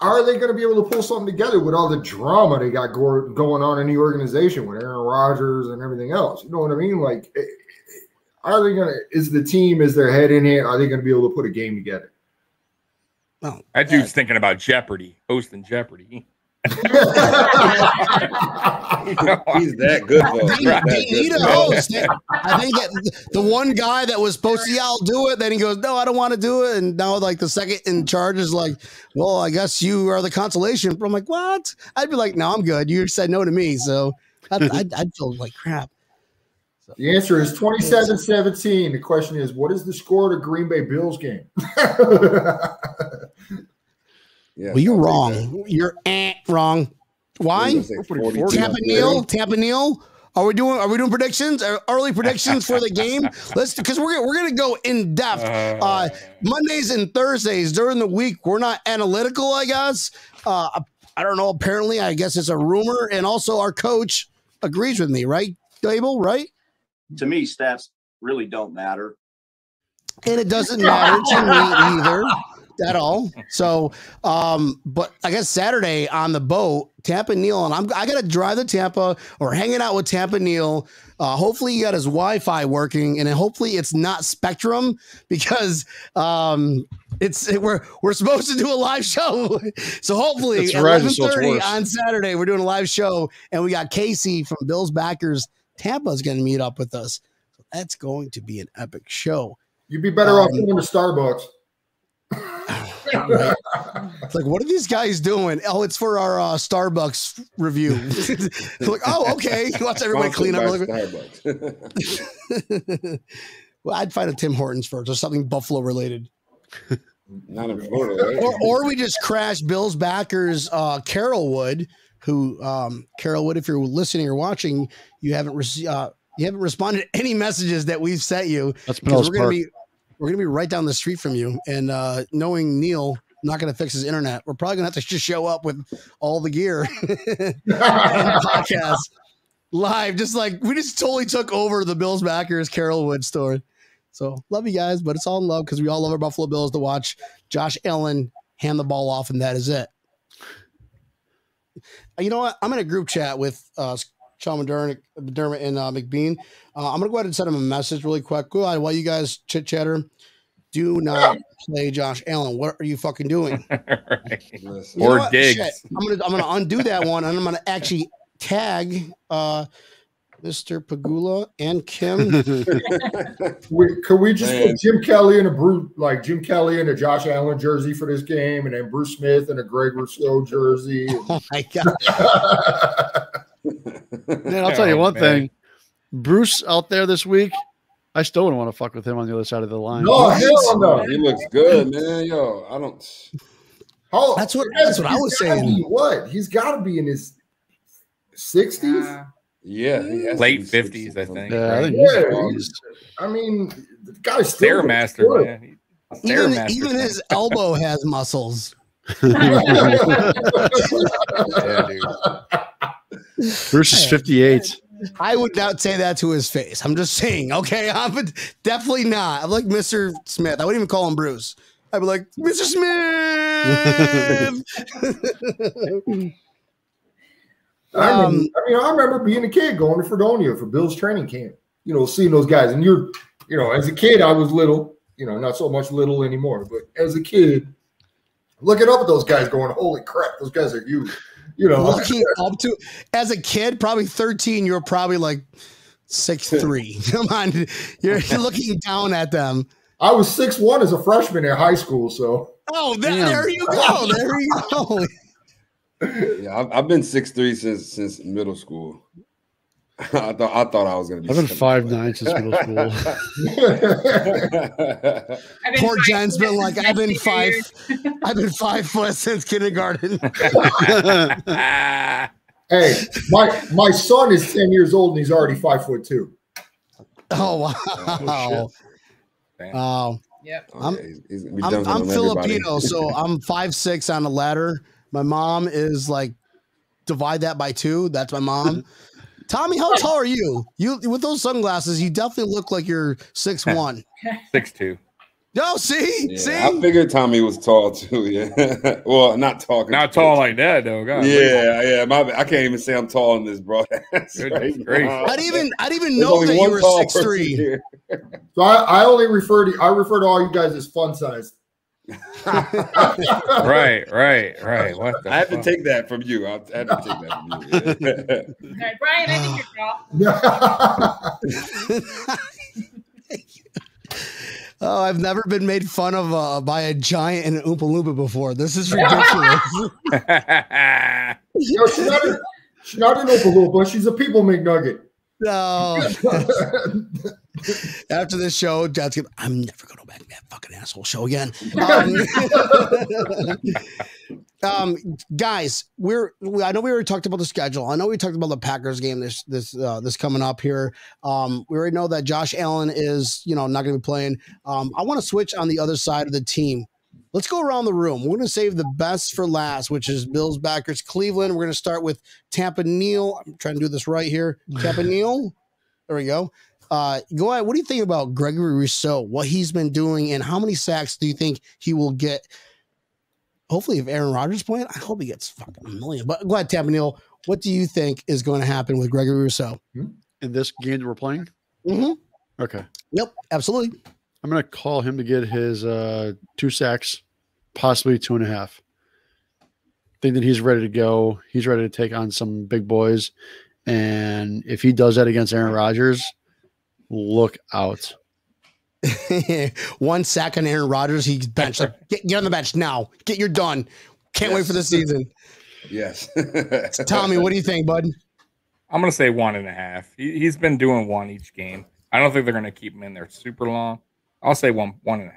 are they going to be able to pull something together with all the drama they got going on in the organization with Aaron Rodgers and everything else? You know what I mean? Like, are they going to? Is their head in it? Are they going to be able to put a game together? Oh, that dude's thinking about Jeopardy, hosting Jeopardy. He's that good, though. They need a host. I think that the one guy that was supposed to, I'll do it. Then he goes, no, I don't want to do it. And now, like, the second in charge is like, well, I guess you are the consolation. I'm like, what? I'd be like, no, I'm good. You said no to me. So I'd feel like crap. So. The answer is 27-17. The question is, what is the score of the Green Bay Bills game? Yeah, well, you're wrong. You're wrong. Why? Tampa Neal. Are we doing predictions? Early predictions for the game? Because we're gonna go in depth. Mondays and Thursdays during the week, we're not analytical, I guess. I don't know. Apparently, I guess it's a rumor, and also our coach agrees with me, right, Dable? Right? To me, stats really don't matter, and it doesn't matter to me either. At all. So, but I guess Saturday on the boat, Tampa Neal, and I got to drive to Tampa or hanging out with Tampa Neal. Hopefully he got his Wi-Fi working, and hopefully it's not Spectrum because we're supposed to do a live show. So hopefully at 11:30 on Saturday we're doing a live show, and we got Casey from Billsbackers Tampa is going to meet up with us. So that's going to be an epic show. You'd be better off going to Starbucks. Right. It's like, what are these guys doing? Oh, it's for our Starbucks review. Like, oh, okay. Watch everybody clean up. Well, I'd find a Tim Hortons first or something Buffalo related. Not in Florida, right? Or we just crash Bill's backers, Carolwood, who Carolwood, if you're listening or watching, you haven't responded to any messages that we've sent you. That's We're going to be right down the street from you. And knowing Neil not going to fix his internet, we're probably going to have to just show up with all the gear podcast live. Just like we just totally took over the Billsbackers Carolwood store. So love you guys, but it's all in love because we all love our Buffalo Bills to watch Josh Allen hand the ball off, and that is it. You know what? I'm in a group chat with Sean McDermott and McBean. I'm going to go ahead and send him a message really quick. Go ahead while you guys chit-chatter. Do not play Josh Allen. What are you fucking doing? Right. Or Diggs. Shit. I'm gonna undo that one, and I'm going to actually tag Mr. Pagula and Kim. Could we just put Jim Kelly in a Josh Allen jersey for this game, and then Bruce Smith in a Greg Rousseau jersey? Oh my god! Man, I'll tell you one thing. Bruce out there this week, I still wouldn't want to fuck with him on the other side of the line. No, hell no. He looks good, man. Yo, I don't. That's what I was saying. He's got to be in his 60s. Yeah, late 50s, I think. I mean, the guy's still Stairmaster, man. Even his elbow has muscles. Yeah, dude. Bruce is 58. I would not say that to his face. I'm just saying, okay? I'm definitely not. I'm like Mr. Smith. I wouldn't even call him Bruce. I'd be like, Mr. Smith. I remember being a kid going to Fredonia for Bill's training camp. Seeing those guys, and as a kid, I was little. Not so much little anymore, but as a kid, looking up at those guys, going, "Holy crap, those guys are huge." Looking up to, as a kid, probably 13, you were probably like 6'3". Come on, you're looking down at them. I was 6'1" as a freshman in high school, so. Oh, there you go. There you go. Yeah, I've been 6'3" since middle school. I thought I was gonna be. I've been 5'9" since middle school. Poor Jen's been like, I've been 5 foot since kindergarten. Hey, my son is 10 years old and he's already 5'2". Oh wow! Wow. Yep. I'm Filipino, so I'm 5'6" on the ladder. My mom is like, divide that by 2. That's my mom. Tommy, how tall are you? You with those sunglasses, you definitely look like you're 6'1". 6'2". No, see? I figured Tommy was tall too. Yeah. Well, not tall. Not tall like that though. God, yeah. I can't even say I'm tall in this broadcast. Right? I didn't even know that you were 6'3". So I only refer to all you guys as fun size. Right. What the I had to take that from you. I had to take that from you. All right, Brian, I think you're tall. Oh, I've never been made fun of by a giant in an Oompa Loompa before. This is ridiculous. She's not an Oompa Loompa. She's a people McNugget. No. After this show, John's gonna, I'm never going to back that fucking asshole show again. Guys, I know we already talked about the schedule. I know we talked about the Packers game this coming up here. We already know that Josh Allen is not going to be playing. I want to switch on the other side of the team. Let's go around the room. We're going to save the best for last, which is Billsbackers Cleveland. We're going to start with Tampa Neil. I'm trying to do this right here. Tampa Neil. There we go. Go ahead. What do you think about Gregory Rousseau, what he's been doing, and how many sacks do you think he will get? Hopefully, if Aaron Rodgers is playing, I hope he gets fucking 1 million. But go ahead, Tampa Neil. What do you think is going to happen with Gregory Rousseau? In this game that we're playing? Mm-hmm. Okay. Yep, absolutely. I'm going to call him to get his 2 sacks, possibly 2.5. Think that he's ready to go. He's ready to take on some big boys. And if he does that against Aaron Rodgers, look out. 1 sack on Aaron Rodgers, he's benched. Like, get on the bench now. You're done. Can't wait for the season. Yes. Tommy, what do you think, bud? I'm going to say 1.5. He's been doing 1 each game. I don't think they're going to keep him in there super long. I'll say 1.5.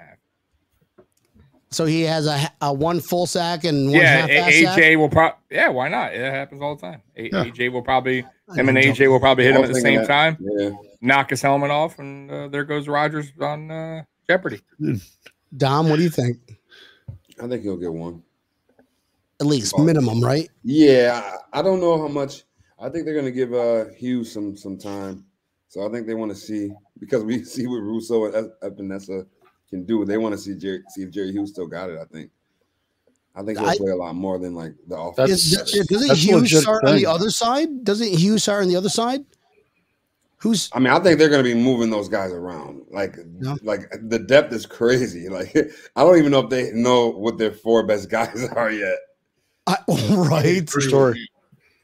So he has a 1 full sack and 1 half-ass sack? AJ will probably, why not? It happens all the time. AJ will probably, him and AJ will probably hit him at the same time, knock his helmet off, and there goes Rodgers on Jeopardy. Dom, what do you think? I think he'll get 1. At least, minimum, right? Yeah, I don't know how much. I think they're going to give Hughes some time. So I think they want to see, because we see what Russo and Epinesa can do. They want to see if Jerry Hughes still got it. I think he'll play a lot more than like the offense. Doesn't Hughes start on the other side? Doesn't Hughes start on the other side? I mean, I think they're going to be moving those guys around. Like the depth is crazy. Like I don't even know if they know what their 4 best guys are yet. Right. True story.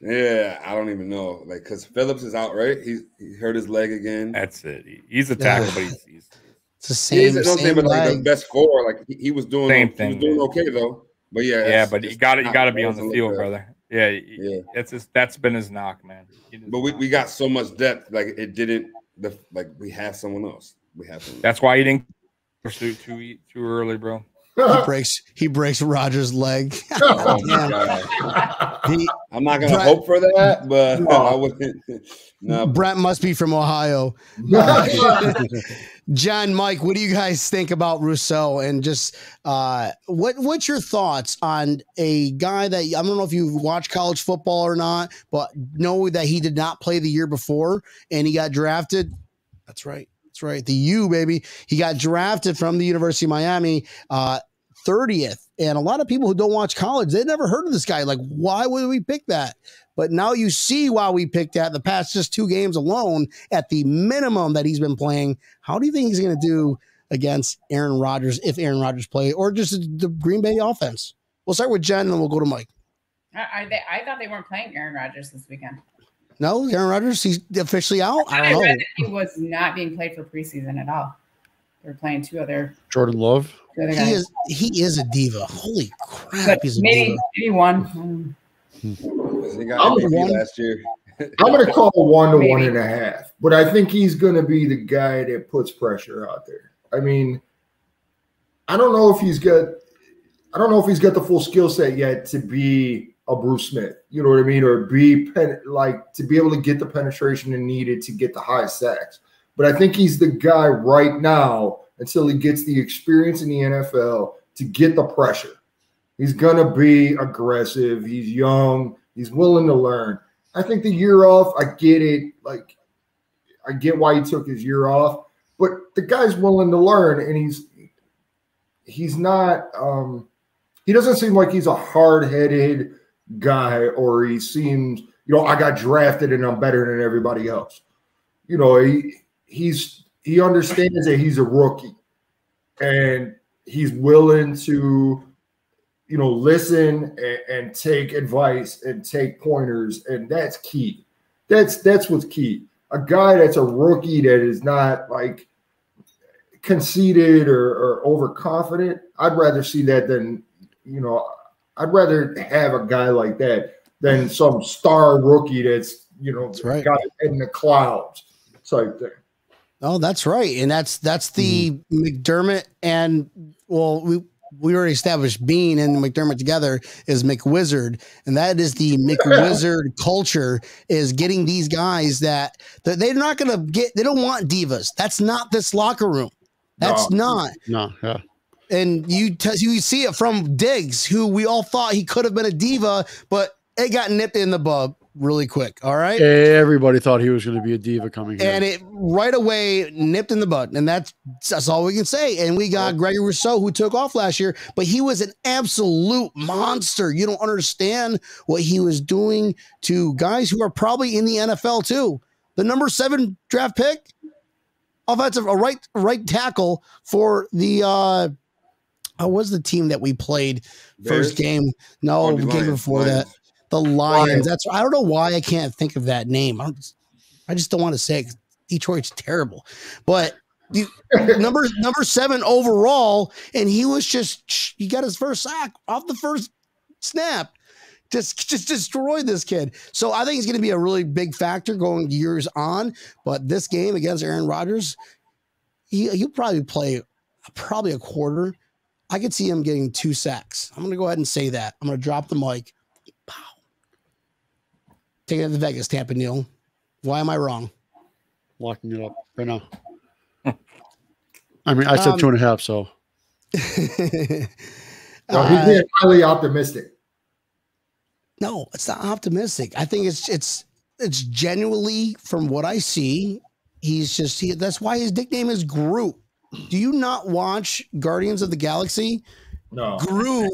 Yeah, I don't even know. Like, because Phillips is out, right? He hurt his leg again. That's it. He's a tackle, but he's it's the same. But like the best scorer, like he was doing. Same thing. He was doing okay though. But but you got to be on the field, brother. Yeah. That's been his knock, man. But we got so much depth, like it didn't. We have someone else. That's why he didn't pursue too early, bro. He breaks Rodgers' leg. Oh my God. I'm not gonna hope for that, but I wouldn't. No. Brett must be from Ohio. John, Mike, what do you guys think about Rousseau? And just what's your thoughts on a guy that I don't know if you watch college football or not, but know that he did not play the year before and he got drafted? That's right. The U, baby. He got drafted from the University of Miami, 30th. And a lot of people who don't watch college, they never heard of this guy. Like, why would we pick that? But now you see why we picked that the past just 2 games alone at the minimum that he's been playing. How do you think he's going to do against Aaron Rodgers if Aaron Rodgers plays, or just the Green Bay offense? We'll start with Jen and then we'll go to Mike. I thought they weren't playing Aaron Rodgers this weekend. No, Aaron Rodgers, he's officially out. I don't know. Read that he was not being played for preseason at all. They're playing 2 other. Jordan Love. He is a diva. Holy crap, he's a diva. Maybe one. He got MVP last year. I'm going to call 1 to 1.5, but I think he's going to be the guy that puts pressure out there. I mean, I don't know if he's got the full skill set yet to be a Bruce Smith, you know what I mean, or to be able to get the penetration needed to get the high sacks. But I think he's the guy right now until he gets the experience in the NFL to get the pressure. He's gonna be aggressive. He's young. He's willing to learn. I think the year off, I get it. Like, I get why he took his year off, but the guy's willing to learn, and he's not. He doesn't seem like he's a hard-headed guy, or he seems, I got drafted and I'm better than everybody else. He understands that he's a rookie, and he's willing to, listen and take advice and take pointers, and that's key. That's what's key. A guy that's a rookie that is not like conceited or overconfident, I'd rather see that than, I'd rather have a guy like that than some star rookie that's, that's right, got it in the clouds type thing. Oh, that's right. And that's the McDermott and, well, we already established Bean and McDermott together is McWizard. And that is the McWizard culture, is getting these guys that they're not going to get. They don't want divas. That's not this locker room. That's not. No, yeah. And you see it from Diggs, who we all thought he could have been a diva, but it got nipped in the bud really quick. All right. Everybody thought he was going to be a diva coming here. And it right away nipped in the bud. And that's all we can say. And we got Gregory Rousseau, who took off last year, but he was an absolute monster. You don't understand what he was doing to guys who are probably in the NFL too. The number 7 draft pick, offensive, a right tackle for the what was the team that we played first game? No, the game before that. The Lions. I don't know why I can't think of that name. I just don't want to say it. Detroit's terrible. But number 7 overall, and he got his first sack off the first snap. Just destroyed this kid. So I think he's going to be a really big factor going years on. But this game against Aaron Rodgers, he'll probably play a quarter. I could see him getting 2 sacks. I'm going to go ahead and say that. I'm going to drop the mic. Pow. Taking it to Vegas, Tampa Neal. Why am I wrong? Locking it up right now. I mean, I said 2.5, so. He's being highly optimistic. No, it's not optimistic. I think it's genuinely, from what I see, that's why his nickname is Groot. Do you not watch Guardians of the Galaxy? No. Groot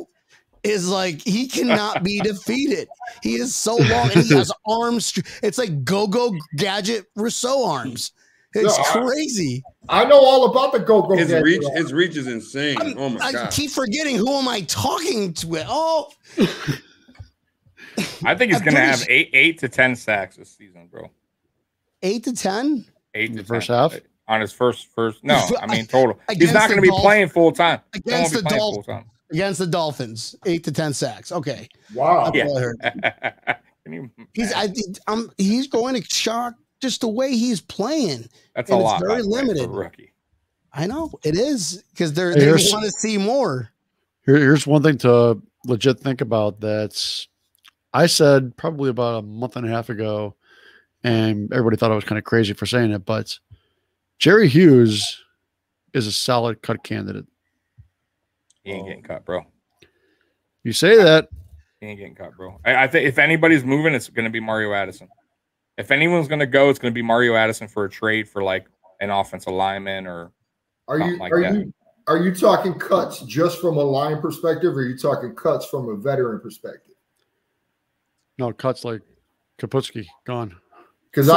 is like, he cannot be defeated. He is so long, and he has arms. It's like Go-Go Gadget Rousseau arms. It's crazy. I know all about the Go-Go Gadget. Gadget. His reach is insane. Oh my God. I keep forgetting, who am I talking to? Oh. I think he's going to have 8 to 10 sacks this season, bro. 8 to 10? 8 to 10. First half? On his first. No, I mean, total. He's not going to be playing full time. Against the Dolphins, 8 to 10 sacks. Okay. Wow. That's what I heard. He's going to shock just the way he's playing. That's a lot. It's very limited. For a rookie. I know it is, because they want to see more. Here's one thing to legit think about. I said probably about a month and a half ago, and everybody thought I was kind of crazy for saying it, but Jerry Hughes is a solid cut candidate. He ain't getting cut, bro. You say that. He ain't getting cut, bro. I think if anybody's moving, it's going to be Mario Addison. If anyone's going to go, it's going to be Mario Addison for a trade for like an offensive lineman or something like that. Are you talking cuts just from a line perspective, or are you talking cuts from a veteran perspective? No, cuts like Kaputski gone. Because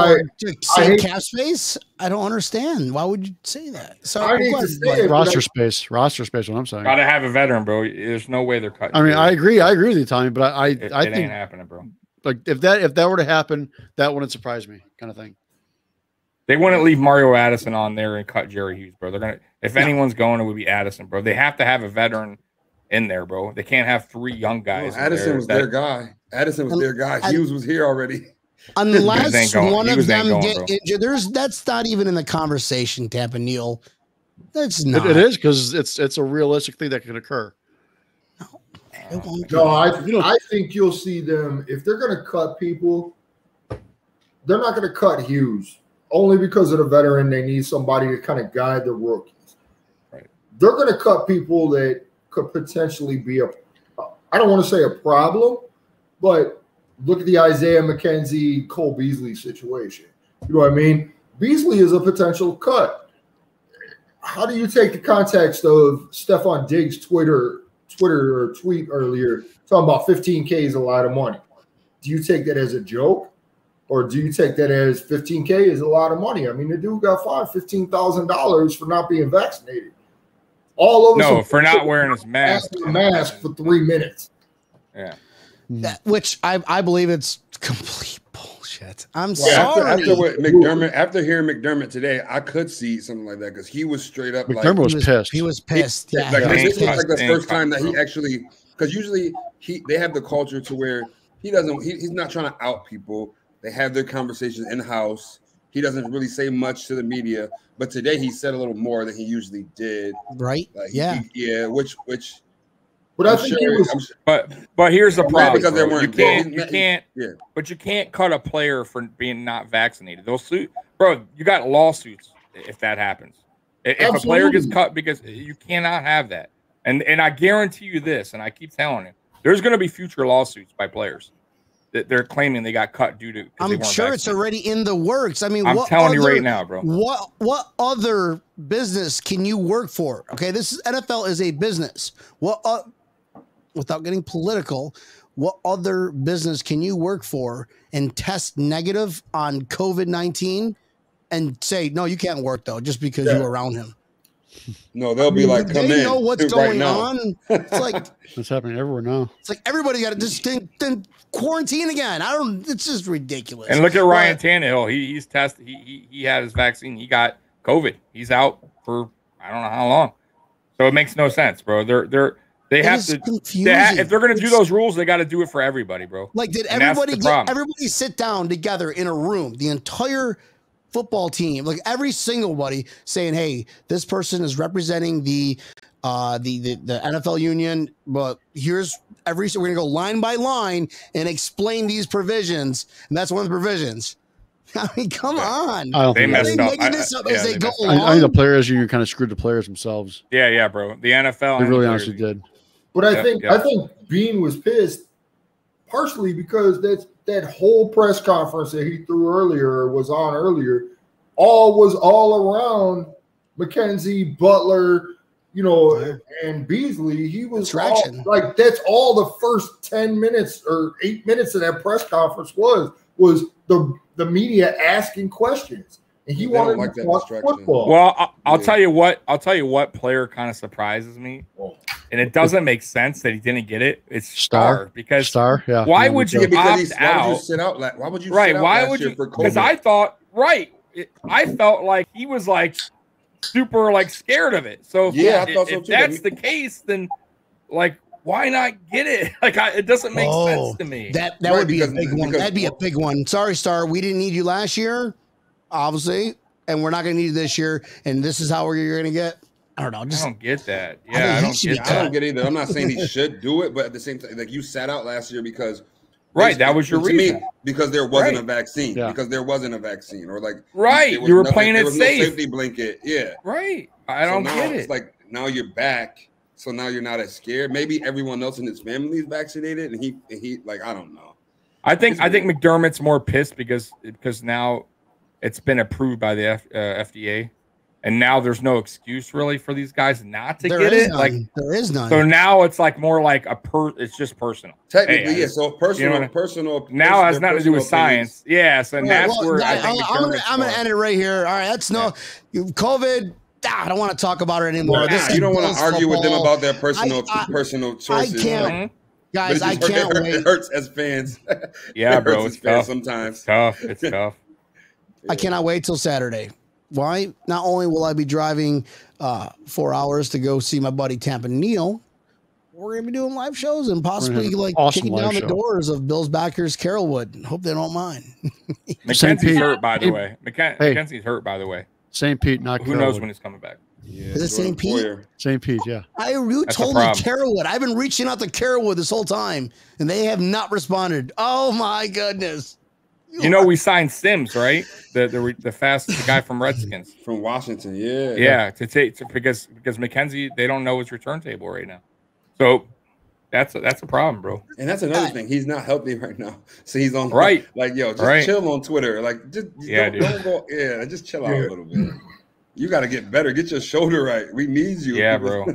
save cap space. I don't understand. Why would you say that? So I hate to say it, roster space. Roster space. What I'm saying. Gotta have a veteran, bro. There's no way they're cutting. I mean, I agree with you, Tommy. But I think it ain't happening, bro. Like if that were to happen, that wouldn't surprise me, kind of thing. They wouldn't leave Mario Addison on there and cut Jerry Hughes, bro. They're gonna. If anyone's going, it would be Addison, bro. They have to have a veteran in there, bro. They can't have 3 young guys. No, Addison was their guy. Hughes was here already. Unless one of them get injured, that's not even in the conversation, Tampa Neal. That's not. It is because it's a realistic thing that could occur. No, I think you'll see them if they're going to cut people. They're not going to cut Hughes only because of the veteran. They need somebody to kind of guide the rookies. Right. They're going to cut people that could potentially be I don't want to say a problem, but look at the Isaiah McKenzie, Cole Beasley situation. You know what I mean? Beasley is a potential cut. How do you take the context of Stephon Diggs' Twitter or tweet earlier talking about 15K is a lot of money? Do you take that as a joke, or do you take that as 15K is a lot of money? I mean, the dude got fined $15,000 for not being vaccinated. All over for not wearing his mask. For 3 minutes. Yeah. Which I believe it's complete bullshit. I'm sorry. After hearing McDermott today, I could see something like that because he was straight up. McDermott was pissed. He was pissed. This was like the first time that he actually, because usually they have the culture to where he's not trying to out people. They have their conversations in house. He doesn't really say much to the media, but today he said a little more than he usually did. Right? Which. But I think but here's the problem. Because they weren't But you can't cut a player for being not vaccinated. They'll sue, bro. You got lawsuits if that happens. If a player gets cut, because you cannot have that. And I guarantee you this, and I keep telling you, there's going to be future lawsuits by players that they're claiming they got cut due to. I'm sure it's already in the works. I mean, I'm telling you right now, bro. What other business can you work for? Okay, NFL is a business. Without getting political, what other business can you work for and test negative on COVID-19 and say, no, you can't work though, just because you're around him? No, they'll be like, come in. They know what's going on. It's like it's happening everywhere now. It's like everybody got to just then quarantine again. It's just ridiculous. And look at Ryan Tannehill. He's tested. He had his vaccine. He got COVID. He's out for I don't know how long. So it makes no sense, bro. They have to. If they're going to do those rules, they got to do it for everybody, bro. Like, did everybody sit down together in a room? The entire football team, like every single buddy, saying, "Hey, this person is representing the NFL union, but here's we're going to go line by line and explain these provisions, and that's one of the provisions." I mean, come on. I don't they think messed up. This up as they go along. I think the players union kind of screwed the players themselves. Yeah, bro. The NFL, they really honestly did. But I think Bean was pissed partially because that whole press conference that he threw earlier was all around McKenzie, Butler, and Beasley. He was that's all the first 10 minutes or 8 minutes of that press conference was the media asking questions. And he wanted to talk football. Well, I'll tell you what. Player kind of surprises me, and it doesn't make sense that he didn't get it. It's Star because yeah. Why would you opt out? Why would you sit out? Why would you? Why would you? Because I thought I felt like he was like super like scared of it. So if that's the case, then like why not get it? Like it doesn't make sense to me. That would be a big one. That'd be a big one. Sorry, Star. We didn't need you last year. Obviously, and we're not going to need it this year, and this is how you're going to get. I don't know. I don't get that. Yeah, I don't get either. I'm not saying he should do it, but at the same time, like you sat out last year because that was your reason. Because there wasn't a vaccine. Yeah. Because there wasn't a vaccine, or like you were playing it safe. No safety blanket. Yeah. Right. I don't get it. It's like now you're back, so now you're not as scared. Maybe everyone else in his family is vaccinated, and he like I don't know. I think McDermott's more pissed because now. It's been approved by the FDA, and now there's no excuse really for these guys not to There get is it. none. Like There is none. so now it's like more like it's just personal. Technically, Hey, yeah. So personal, you know, personal. Now it has nothing to do with personal opinions. science. Yes, and that's where I think I'm gonna end it right here. All right, that's no COVID. I don't want to talk about it anymore. Nah, you don't want to argue with them about their personal choices. I can't, guys. I can't wait. It hurts as fans. Yeah, bro, it's tough. Sometimes it's tough. It's tough. I cannot wait till Saturday. Why? Not only will I be driving 4 hours to go see my buddy Tampa Neal, we're gonna be doing live shows and possibly like kicking down the doors of Billsbackers Carrollwood. Hope they don't mind. Mackenzie's hurt, by the way. Mackenzie's hurt, by the way. St. Pete, not who knows when he's coming back. Yeah, is it St. Pete? St. Pete, yeah. You told me Carrollwood. I've been reaching out to Carrollwood this whole time, and they have not responded. Oh my goodness! You know we signed Sims, right? The fastest guy from Redskins from Washington. Yeah, yeah. Because Mackenzie, they don't know his return table right now, so that's a problem, bro. And that's another thing. He's not healthy right now, so he's on right. Like yo, just chill on Twitter. Like just don't go. Yeah, just chill out a little bit. You got to get better. Get your shoulder right. We need you. Yeah, bro.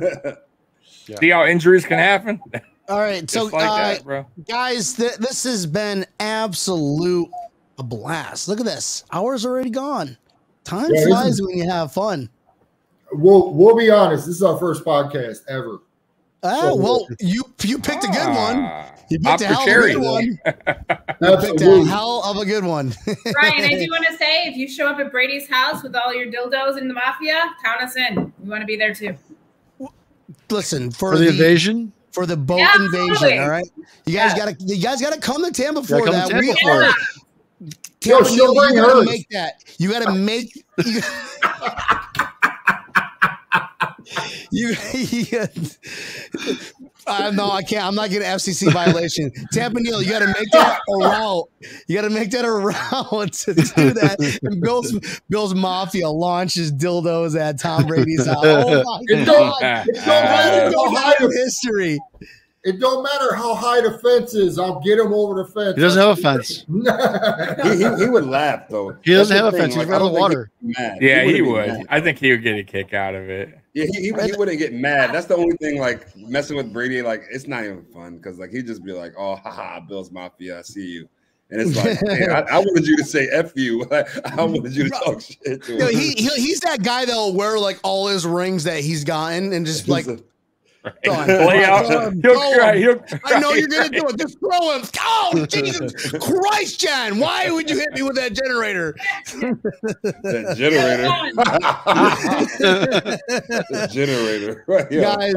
See how injuries can happen. All right, so like that, bro. Guys, this has been absolute a blast. Look at this. Hours already gone. Time flies when you have fun. We'll be honest. This is our first podcast ever. Well, you picked a good one. You picked a hell of a good one. You picked a hell of a good one. Ryan, I do want to say, if you show up at Brady's house with all your dildos in the mafia, count us in. We want to be there too. Listen, for the invasion, for the boat invasion. All right, you guys gotta come to Tampa for that. You gotta make that. You gotta make. No, I can't. I'm not getting FCC violation. Tampa Neal, you got to make that a route. You got to make that a route to do that. And Bill's Mafia launches dildos at Tom Brady's house. Oh my God! It don't matter history. It don't matter how high the fence is. I'll get him over the fence. He doesn't have a fence. he would laugh though. He doesn't have a fence. He's right on the water. Yeah, he would. I think he would get a kick out of it. Yeah, he wouldn't get mad. That's the only thing. Like messing with Brady, like it's not even fun because like he'd just be like, "Oh, haha, Bill's Mafia, I see you." And it's like, hey, I wanted you to say F you. I wanted you to talk shit to him. He's that guy that'll wear like all his rings that he's gotten and just like. Play out. I know you're gonna do it. Just throw him. Oh, Jesus Christ, John! Why would you hit me with that generator? That generator. Guys,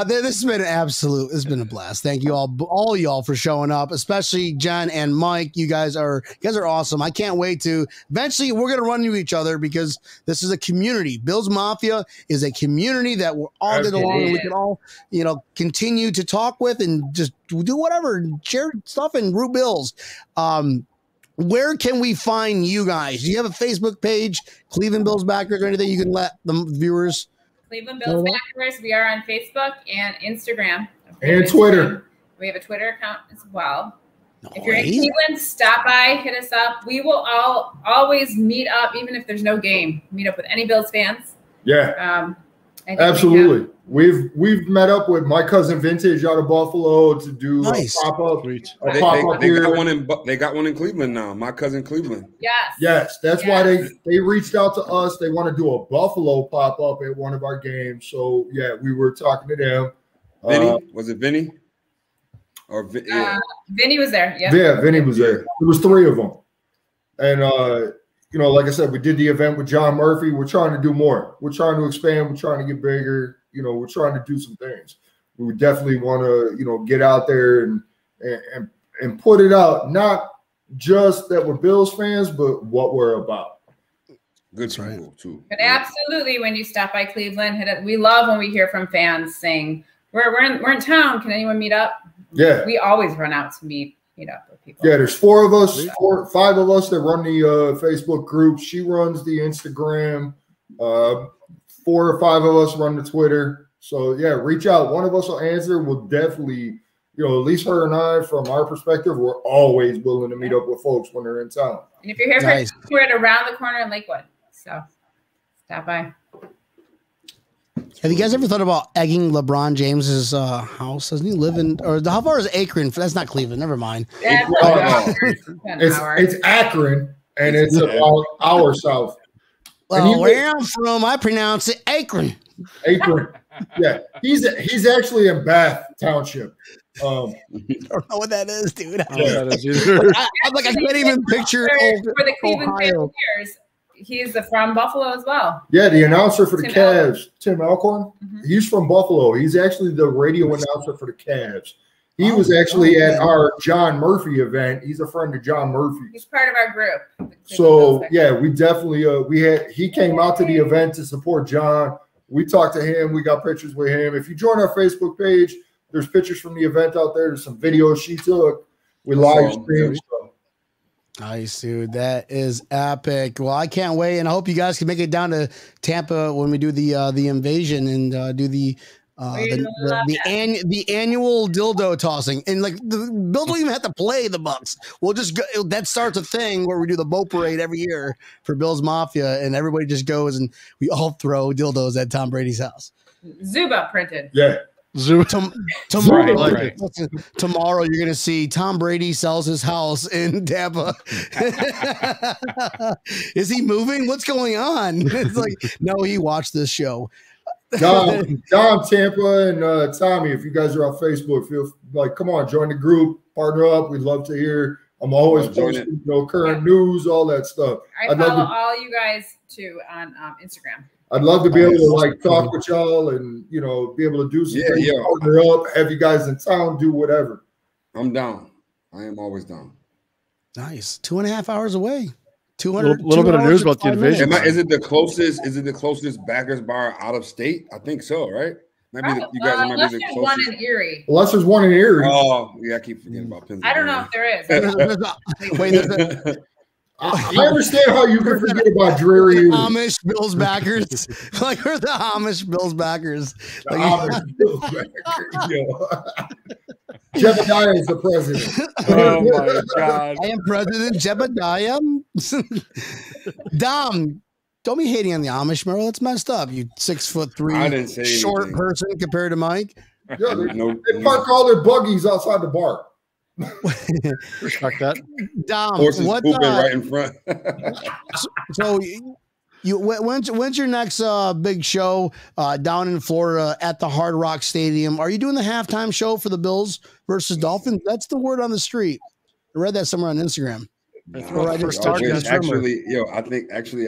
this has been an absolute. It's been a blast. Thank you all y'all for showing up, especially John and Mike. You guys are awesome. I can't wait to. Eventually, we're gonna run into each other because this is a community. Bill's Mafia is a community that we're all along and we can all continue to talk with and just do whatever and share stuff and root bills. Where can we find you guys? Do you have a Facebook page, Cleveland Billsbackers, or anything you can let the viewers? Cleveland Billsbackers. We are on Facebook and Instagram and Twitter. We have a Twitter account as well. Nice. If you're in Cleveland, stop by, hit us up. We will always meet up, even if there's no game. Meet up with any Bills fans. Yeah. Absolutely. We've met up with my cousin Vintage out of Buffalo to do a pop-up. They got one in Cleveland now. My cousin Cleveland. Yes. That's why they reached out to us. They want to do a Buffalo pop-up at one of our games. So yeah, we were talking to them. Vinny? Was it Vinny? Or Vinny was there. Yeah, Vinny was there. There was 3 of them. And like I said, we did the event with John Murphy. We're trying to do more. We're trying to expand. We're trying to get bigger. We're trying to do some things. We would definitely want to, get out there and put it out, not just that we're Bills fans, but what we're about. Good people too. But absolutely, when you stop by Cleveland, hit it. We love when we hear from fans saying, "We're in town. Can anyone meet up?" Yeah, we always run out to meet up with people. Yeah, there's 4 of us, 5 of us that run the Facebook group. She runs the Instagram. 4 or 5 of us run the Twitter. So yeah, reach out. One of us will answer. We'll definitely, at least her and I, from our perspective, we're always willing to meet up with folks when they're in town. And if you're here for we're at around the corner in Lakewood. So Stop by. Have you guys ever thought about egging LeBron James's house? Doesn't he live in, or how far is Akron? That's not Cleveland. Never mind. It's Akron, and it's about an hour south. Well, where I'm from, I pronounce it Akron. Akron. Yeah, he's actually in Bath Township. I don't know what that is, dude. I don't know what that is either. I can't even picture for the Cleveland Cavaliers. He's from Buffalo as well. Yeah, the announcer for the Cavs, Tim Alcorn. He's from Buffalo. He's actually the radio announcer for the Cavs. He was actually at our John Murphy event. He's a friend of John Murphy. He's part of our group. So yeah, we definitely he came out to the event to support John. We talked to him. We got pictures with him. If you join our Facebook page, there's pictures from the event out there. There's some videos she took. We live streamed. Nice, dude. That is epic. Well, I can't wait, and I hope you guys can make it down to Tampa when we do the invasion and do the annual dildo tossing. And like the Bills don't even have to play the Bucks. We'll just go. That starts a thing where we do the boat parade every year for Bills Mafia, and everybody just goes and we all throw dildos at Tom Brady's house. Zuba printed. Yeah. Tomorrow, right. Tomorrow, you're gonna see Tom Brady sells his house in Tampa. Is he moving? What's going on? It's like, no, he watched this show. Dom, Tampa, and Tommy, if you guys are on Facebook, feel like, come on, join the group, partner up. We'd love to hear. I'm always posting, current news, all that stuff. I follow all you guys too on Instagram. I'd love to be able to talk with y'all and be able to do some things, partner up, have you guys in town, do whatever. I'm down. I am always down. Nice. 2.5 hours away. 200. Little bit of news about the invasion. Is it the closest? Is it the closest Backers bar out of state? I think so, right? Maybe you guys might be the closest. One in Erie. Unless there's one in Erie. Oh, yeah, I keep forgetting about Pennsylvania. I don't know if there is. Wait, I understand how you can forget about Dreary. Amish Billsbackers. Like we're the Amish Billsbackers. Jebediah is the president. Oh my God. I am President Jebediah. Dom, don't be hating on the Amish, Merle. That's messed up. You 6'3" I didn't say short anything. person compared to Mike. Yeah, they park all their buggies outside the bar. Respect that. Dom, horses what pooping right in front. so when's your next big show down in Florida at the Hard Rock Stadium? Are you doing the halftime show for the Bills versus Dolphins? That's the word on the street. I read that somewhere on Instagram. I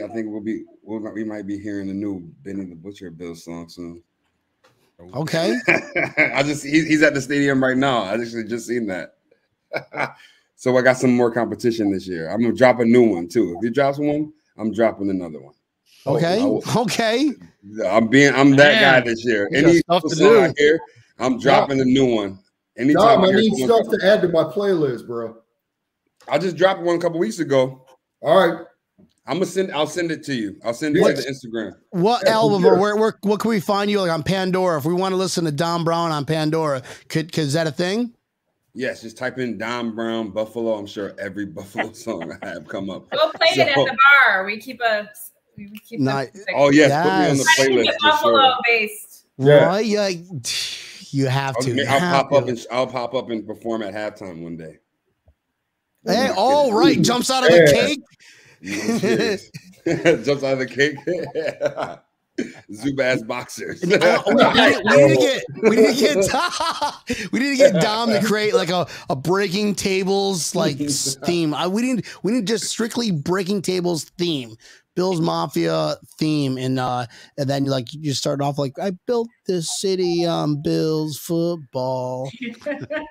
think we might be hearing the new Benny the Butcher Bills song soon. Okay. He's at the stadium right now. I actually just seen that. So I got some more competition this year. I'm gonna drop a new one too. If he drops one, I'm dropping another one. Okay. Okay. I'm that guy this year. Any song I hear, I'm dropping a new one. Anytime I need stuff to add to my playlist, bro. I just dropped one a couple weeks ago. All right. I'll send it to you. I'll send it to the Instagram. What album or where what can we find you like on Pandora? If we want to listen to Dom Brown on Pandora, is that a thing? Yes, just type in Dom Brown Buffalo. I'm sure every Buffalo song I have come up. We'll play it at the bar. We keep nice. Oh yes, put me on the playlist. Buffalo based. Yeah, you have to. I'll pop up and perform at halftime one day. Hey, all right, jumps out of the cake. Jumps out of the cake. Zubaz boxers. We need to get Dom to create like a breaking tables like theme. We need just strictly breaking tables theme, Bills Mafia theme, and then you start off like, I built this city on Bills football.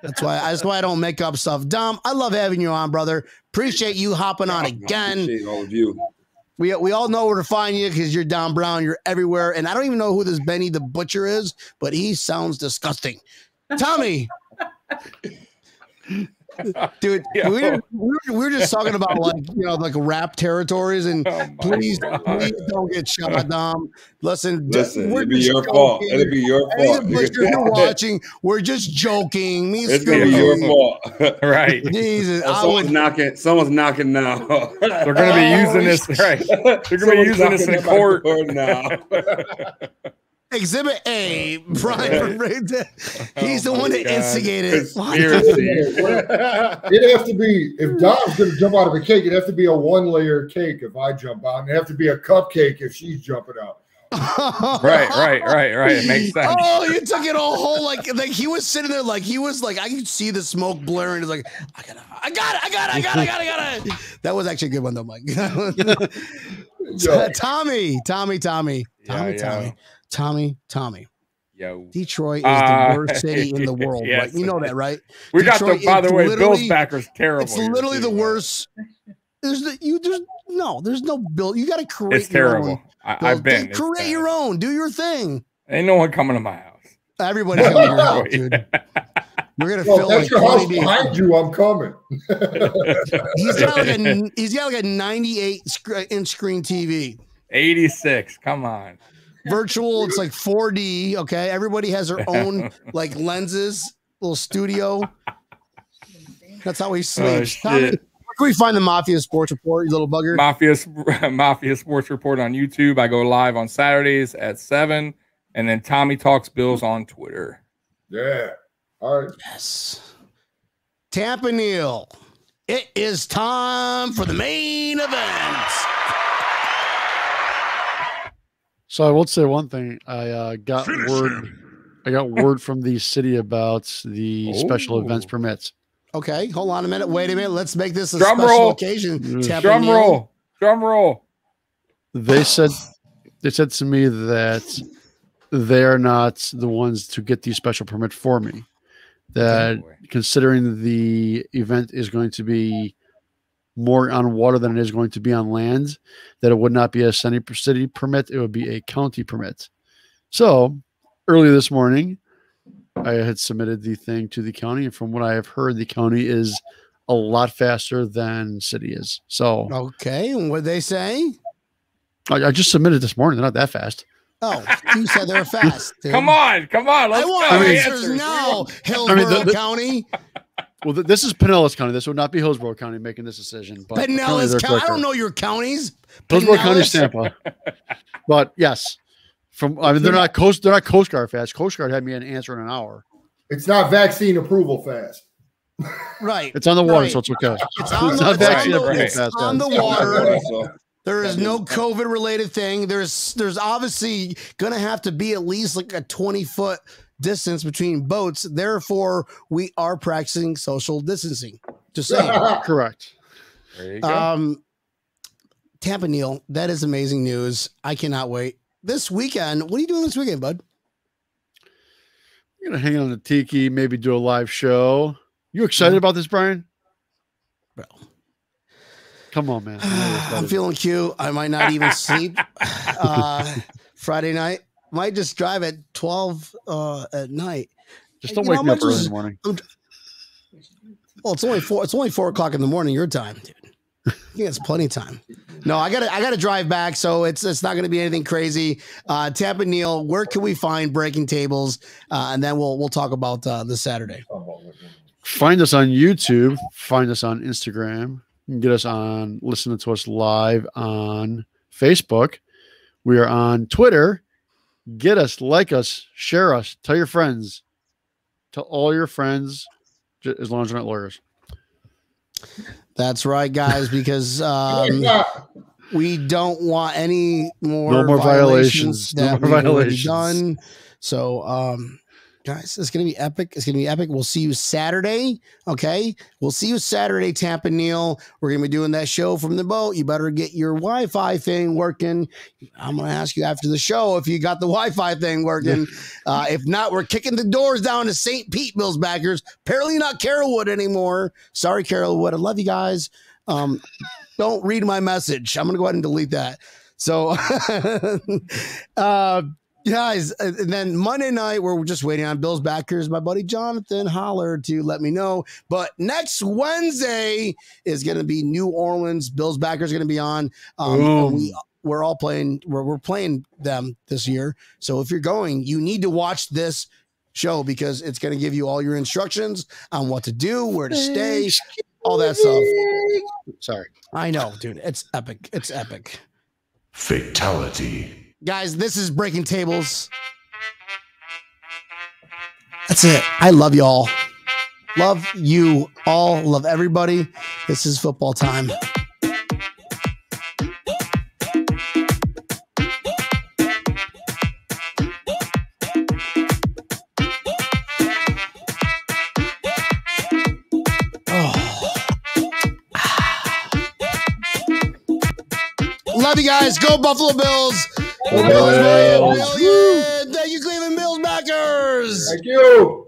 That's why I don't make up stuff. Dom, I love having you on, brother. Appreciate you hopping on again. Appreciate all of you. We all know where to find you because you're Dom Brown. You're everywhere. And I don't even know who this Benny the Butcher is, but he sounds disgusting. Tommy, Dude, we were just talking about like rap territories, and please don't get shot down. Listen, it'll be your fault. It'll be your fault. If you're watching, we're just joking. It's gonna be your fault, right? Jesus, someone's knocking now. They're gonna be using this, right? They're gonna be using this in court now. Exhibit A, Brian. He's the one that instigated it. It'd have to be, if Dom's going to jump out of a cake, it'd have to be a 1-layer cake if I jump out. It'd have to be a cupcake if she's jumping out. Right. It makes sense. Oh, you took it all whole like he was sitting there like he was like I could see the smoke blaring. He's like, I got it. That was actually a good one though, Mike. Tommy. Yo. Detroit is the worst city in the world. Yes, right? You know that, right? We Detroit, got by the way, Billsbackers terrible. It's literally the worst. There's no bill. You got to create. It's terrible. I've been. Create your own. Do your thing. Ain't no one coming to my house. Everybody's coming to your house, dude. We're gonna fill that's your house behind you. I'm coming. He's got like a 98-inch screen TV. 86. Come on. Virtual. It's like 4D. Okay, everybody has their own like lenses. Little studio. That's how he sleeps. Tommy, where can we find the Mafia Sports Report, you little bugger? Mafia Sports Report on YouTube. I go live on Saturdays at 7, and then Tommy Talks Bills on Twitter. Yeah. All right. Yes. Tampa Neal. It is time for the main event. So I will say one thing. I got word from the city about the special events permits. Okay, hold on a minute. Wait a minute. Let's make this a Drum special roll. occasion. Drum roll. They said to me that they are not the ones to get the special permit for me. That considering the event is going to be more on water than it is going to be on land, that it would not be a city permit, it would be a county permit. So early this morning, I had submitted the thing to the county, and from what I have heard, the county is a lot faster than city is. So okay, and what they say? I just submitted this morning. They're not that fast. Oh, you said they're fast. Dude. Come on. Let's I want answers now, Hillsborough County. Well, this is Pinellas County. This would not be Hillsborough County making this decision. But Pinellas County. I don't know your counties. Hillsborough County, Tampa. But yes, they're not Coast Guard fast. Coast Guard had me an answer in an hour. It's not vaccine approval fast. Right. It's on the water, so it's okay. It's on the water. There is no COVID related thing. There's obviously going to have to be at least like a 20-foot distance between boats. Therefore, we are practicing social distancing. Just saying. Correct. There you go. Tampa Neal, that is amazing news. I cannot wait. This weekend, what are you doing this weekend, bud? I'm going to hang on the tiki, maybe do a live show. You excited about this, Brian? Bro. Come on, man. I'm feeling cute. I might not even sleep Friday night. Might just drive at 12 at night. Just don't wake me up early in the morning. Well, it's only 4. It's only 4 o'clock in the morning your time, dude. I think it's plenty of time. No, I gotta drive back, so it's not gonna be anything crazy. Tampa Neal, where can we find Breaking Tables? And then we'll talk about this Saturday. Find us on YouTube. Find us on Instagram. You can get us on listening to us live on Facebook. We are on Twitter. Get us, like us, share us, tell your friends. Tell all your friends, as long as they're not lawyers. That's right, guys, because we don't want any more, no more violations. That no more violations done. So, guys, it's going to be epic. It's going to be epic. We'll see you Saturday. Okay. We'll see you Saturday, Tampa Neal. We're going to be doing that show from the boat. You better get your Wi-Fi thing working. I'm going to ask you after the show if you got the Wi-Fi thing working. If not, we're kicking the doors down to St. Pete, Billsbackers. Apparently not Carrollwood anymore. Sorry, Carrollwood. I love you guys. Don't read my message. I'm going to go ahead and delete that. So, Guys, and then Monday night, we're just waiting on Billsbackers. My buddy Jonathan hollered to let me know. But next Wednesday is going to be New Orleans. Billsbackers are going to be on. We're all playing. We're playing them this year. So if you're going, you need to watch this show because it's going to give you all your instructions on what to do, where to stay, all that stuff. Sorry. I know, dude. It's epic. It's epic. Fatality. Guys, this is Breaking Tables. That's it. I love y'all. Love you all. Love everybody. This is football time. Love you guys. Go Buffalo Bills. Thank you, Cleveland Billsbackers. Thank you.